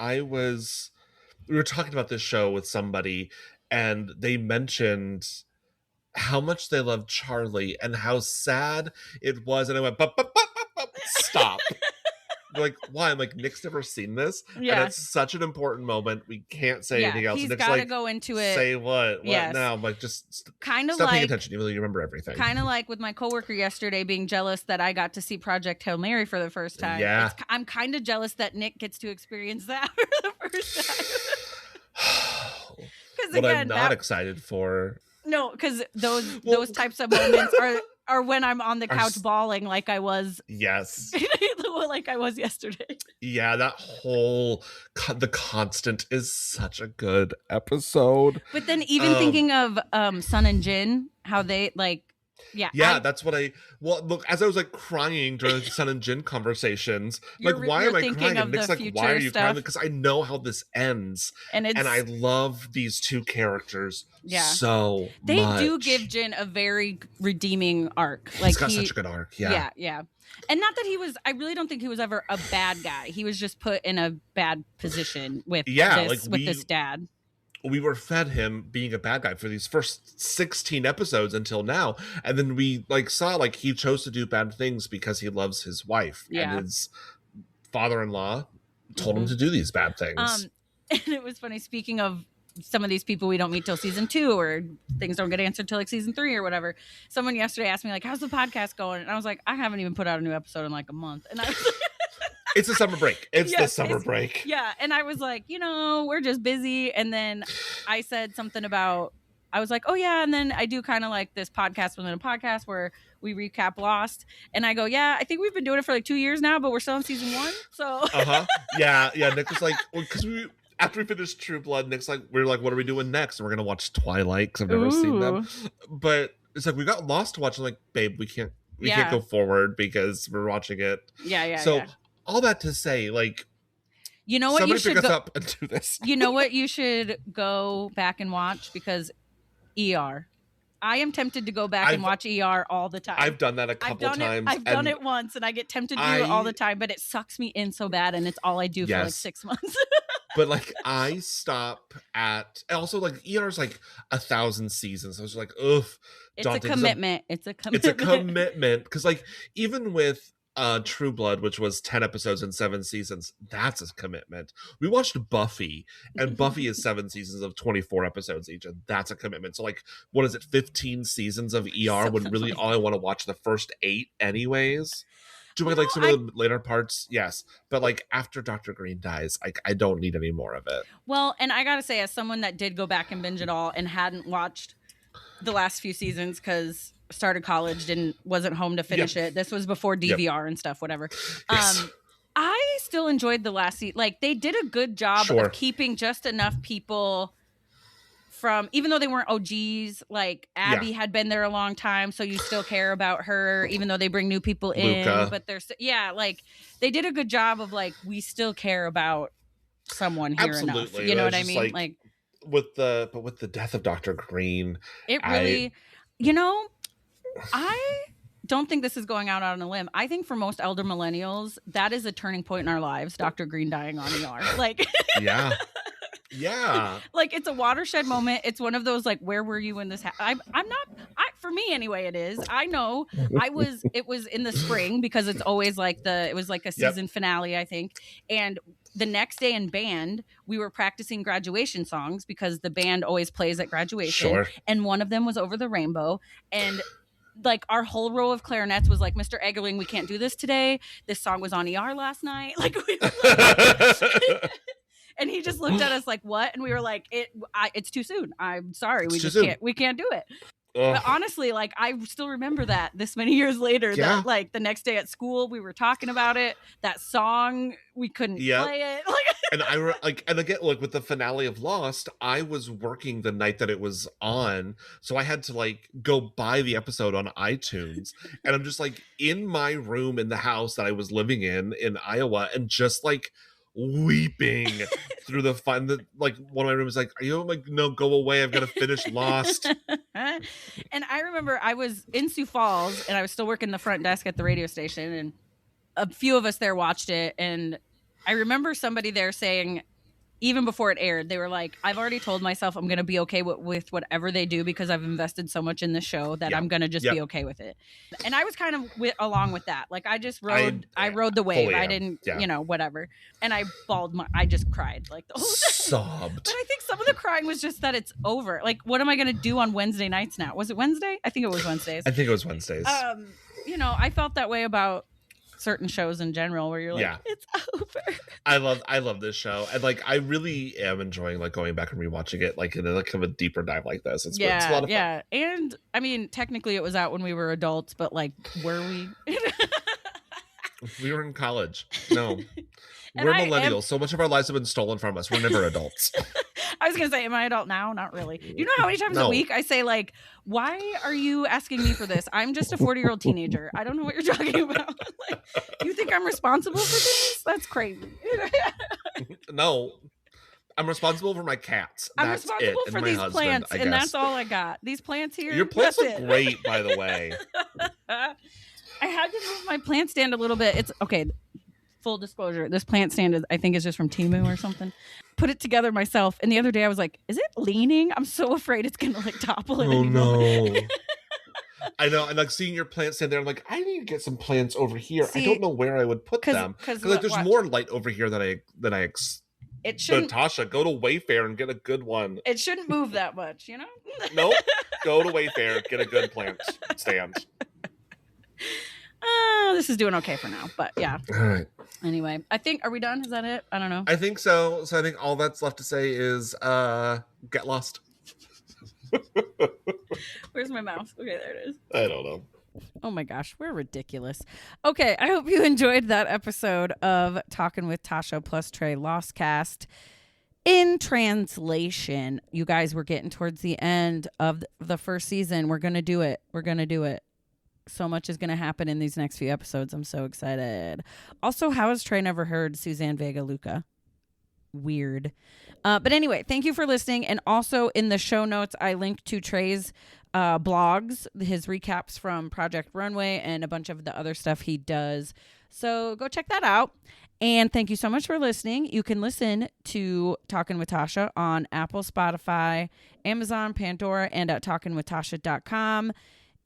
we were talking about this show with somebody, and they mentioned how much they loved Charlie and how sad it was, and I went, but stop. Like, why? I'm like, Nick's never seen this, and it's such an important moment. We can't say anything else. He's Nick's got to like, go into it. Say what? What now? I'm like, just kind of stop like paying attention, even though you remember everything. Kind of like with my coworker yesterday being jealous that I got to see Project Hail Mary for the first time. Yeah, I'm kind of jealous that Nick gets to experience that for the first time. What I'm not excited for. No, because those types of moments are when I'm on the couch bawling like I was. Yes. Like I was yesterday. Yeah, that whole The Constant is such a good episode. But then even thinking of Sun and Jin, how they like. Yeah, that's what look, as I was like crying during Sun and Jin conversations, like why am I crying? And Nick's like, why are you crying? Because I know how this ends, and I love these two characters so much. They do give Jin a very redeeming arc. Like he's got such a good arc. Yeah. And not that he was. I really don't think he was ever a bad guy. He was just put in a bad position with this dad. We were fed him being a bad guy for these first 16 episodes until now, and then we like saw like he chose to do bad things because he loves his wife, and his father-in-law told him to do these bad things. And it was funny, speaking of some of these people we don't meet till season 2, or things don't get answered till like season 3 or whatever. Someone yesterday asked me like, how's the podcast going? And I was like, I haven't even put out a new episode in like a month. And I was like, it's the summer break. It's the summer break. Yeah. And I was like, we're just busy. And then I said something about, I was like, oh yeah. And then I do kind of like this podcast within a podcast where we recap Lost. And I go, yeah, I think we've been doing it for like 2 years now, but we're still on season 1. So. Yeah. Nick was like, because after we finished True Blood, Nick's like, we're like, what are we doing next? And we're going to watch Twilight, because I've never seen them. But it's like, we got Lost to watch. I'm like, babe, we can't go forward because we're watching it. Yeah. So all that to say, like, you know what, somebody pick us up and do this. You know what you should go back and watch? Because ER. I am tempted to go back and watch ER all the time. I've done that a couple times. I've done it once, and I get tempted to do it all the time, but it sucks me in so bad, and it's all I do for like 6 months. But like I stop at also like ER's like 1,000 seasons. So I was like, ugh. It's a commitment. It's a commitment. Because like even with True Blood, which was 10 episodes and 7 seasons, that's a commitment. We watched Buffy, and Buffy is 7 seasons of 24 episodes each, and that's a commitment. So like, what is it, 15 seasons of ER when really all I want to watch the first 8 anyways? Do I like some of the later parts? Yes. But like after Dr. Green dies, I don't need any more of it. Well, and I gotta say, as someone that did go back and binge it all and hadn't watched the last few seasons because started college, wasn't home to finish it. This was before DVR and stuff, whatever. Yes. I still enjoyed the last season. Like, they did a good job of keeping just enough people from, even though they weren't OGs, like Abby had been there a long time, so you still care about her, even though they bring new people in. But there's like they did a good job of like, we still care about someone here enough. You know what I mean? Like with the death of Dr. Green, it really, I don't think this is going out on a limb. I think for most elder millennials, that is a turning point in our lives. Dr. Green dying on ER, like yeah. Like, it's a watershed moment. It's one of those, like, where were you when this happened? For me anyway, it is. I know it was in the spring because it's always like it was like a season finale, I think. And the next day in band, we were practicing graduation songs because the band always plays at graduation. Sure. And one of them was Over the Rainbow. And like our whole row of clarinets was like, Mr. Eggerling, we can't do this today. This song was on ER last night. Like, and he just looked at us like, what? And we were like, it's too soon. I'm sorry. We can't do it. But honestly, like, I still remember that this many years later, that like the next day at school, we were talking about it, that song, we couldn't play it. And and again, like with the finale of Lost, I was working the night that it was on. So I had to like go buy the episode on iTunes. And I'm just like in my room in the house that I was living in Iowa, and just like weeping through the fun. Like one of my rooms, like, are you? I'm like, no, go away. I've got to finish Lost. And I remember I was in Sioux Falls and I was still working the front desk at the radio station, and a few of us there watched it. And I remember somebody there saying, even before it aired, they were like, I've already told myself I'm going to be okay with whatever they do because I've invested so much in the show that I'm going to just be okay with it. And I was kind of along with that. Like, I just rode the wave. I didn't, whatever. And I I just cried like the whole time. Sobbed. But I think some of the crying was just that it's over. Like, what am I going to do on Wednesday nights now? Was it Wednesday? I think it was Wednesdays. I felt that way about certain shows in general where you're like, it's over. I love this show, and like I really am enjoying like going back and rewatching it like in a kind of a deeper dive like this. It's a lot of fun. And I mean, technically it was out when we were adults, but like, were we? We were in college. No. We're millennials. So much of our lives have been stolen from us. We're never adults. I was going to say, am I adult now? Not really. You know how many times a week I say, like, why are you asking me for this? I'm just a 40-year-old teenager. I don't know what you're talking about. Like, you think I'm responsible for things? That's crazy. No. I'm responsible for my cats. I'm responsible for these plants, and that's all I got. These plants here. Your plants look great, by the way. I had to move my plant stand a little bit. It's okay. Full disclosure, this plant stand I think is just from Temu or something. Put it together myself, and the other day I was like, is it leaning? I'm so afraid it's gonna like topple it. Oh no. I know, and like seeing your plant stand there, I'm like, I need to get some plants over here. I don't know where I would put them because like there's more light over here than I it shouldn't. Tasha, go to Wayfair and get a good one. It shouldn't move that much, Nope. Go to Wayfair, get a good plant stand. This is doing okay for now, but yeah. All right. Anyway, I think, are we done? Is that it? I don't know. I think so. So I think all that's left to say is get lost. Where's my mouse? Okay, there it is. I don't know. Oh my gosh, we're ridiculous. Okay, I hope you enjoyed that episode of Talking with Tasha plus Trey Lostcast. In translation, you guys, we're getting towards the end of the first season. We're going to do it. So much is going to happen in these next few episodes. I'm so excited. Also, how has Trey never heard Suzanne Vega Luca? Weird. But anyway, thank you for listening. And also in the show notes, I linked to Trey's blogs, his recaps from Project Runway, and a bunch of the other stuff he does. So go check that out. And thank you so much for listening. You can listen to Talking with Tasha on Apple, Spotify, Amazon, Pandora, and at talkingwithtasha.com.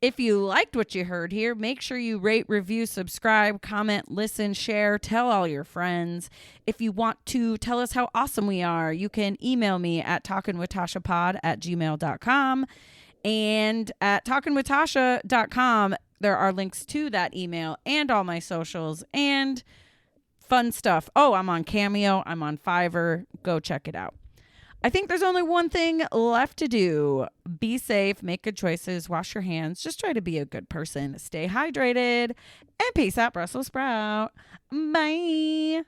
If you liked what you heard here, make sure you rate, review, subscribe, comment, listen, share, tell all your friends. If you want to tell us how awesome we are, you can email me at talkingwithtashapod@gmail.com. And at talkingwithtasha.com, there are links to that email and all my socials and fun stuff. Oh, I'm on Cameo. I'm on Fiverr. Go check it out. I think there's only one thing left to do. Be safe, make good choices, wash your hands, just try to be a good person, stay hydrated, and peace out, Brussels sprout. Bye.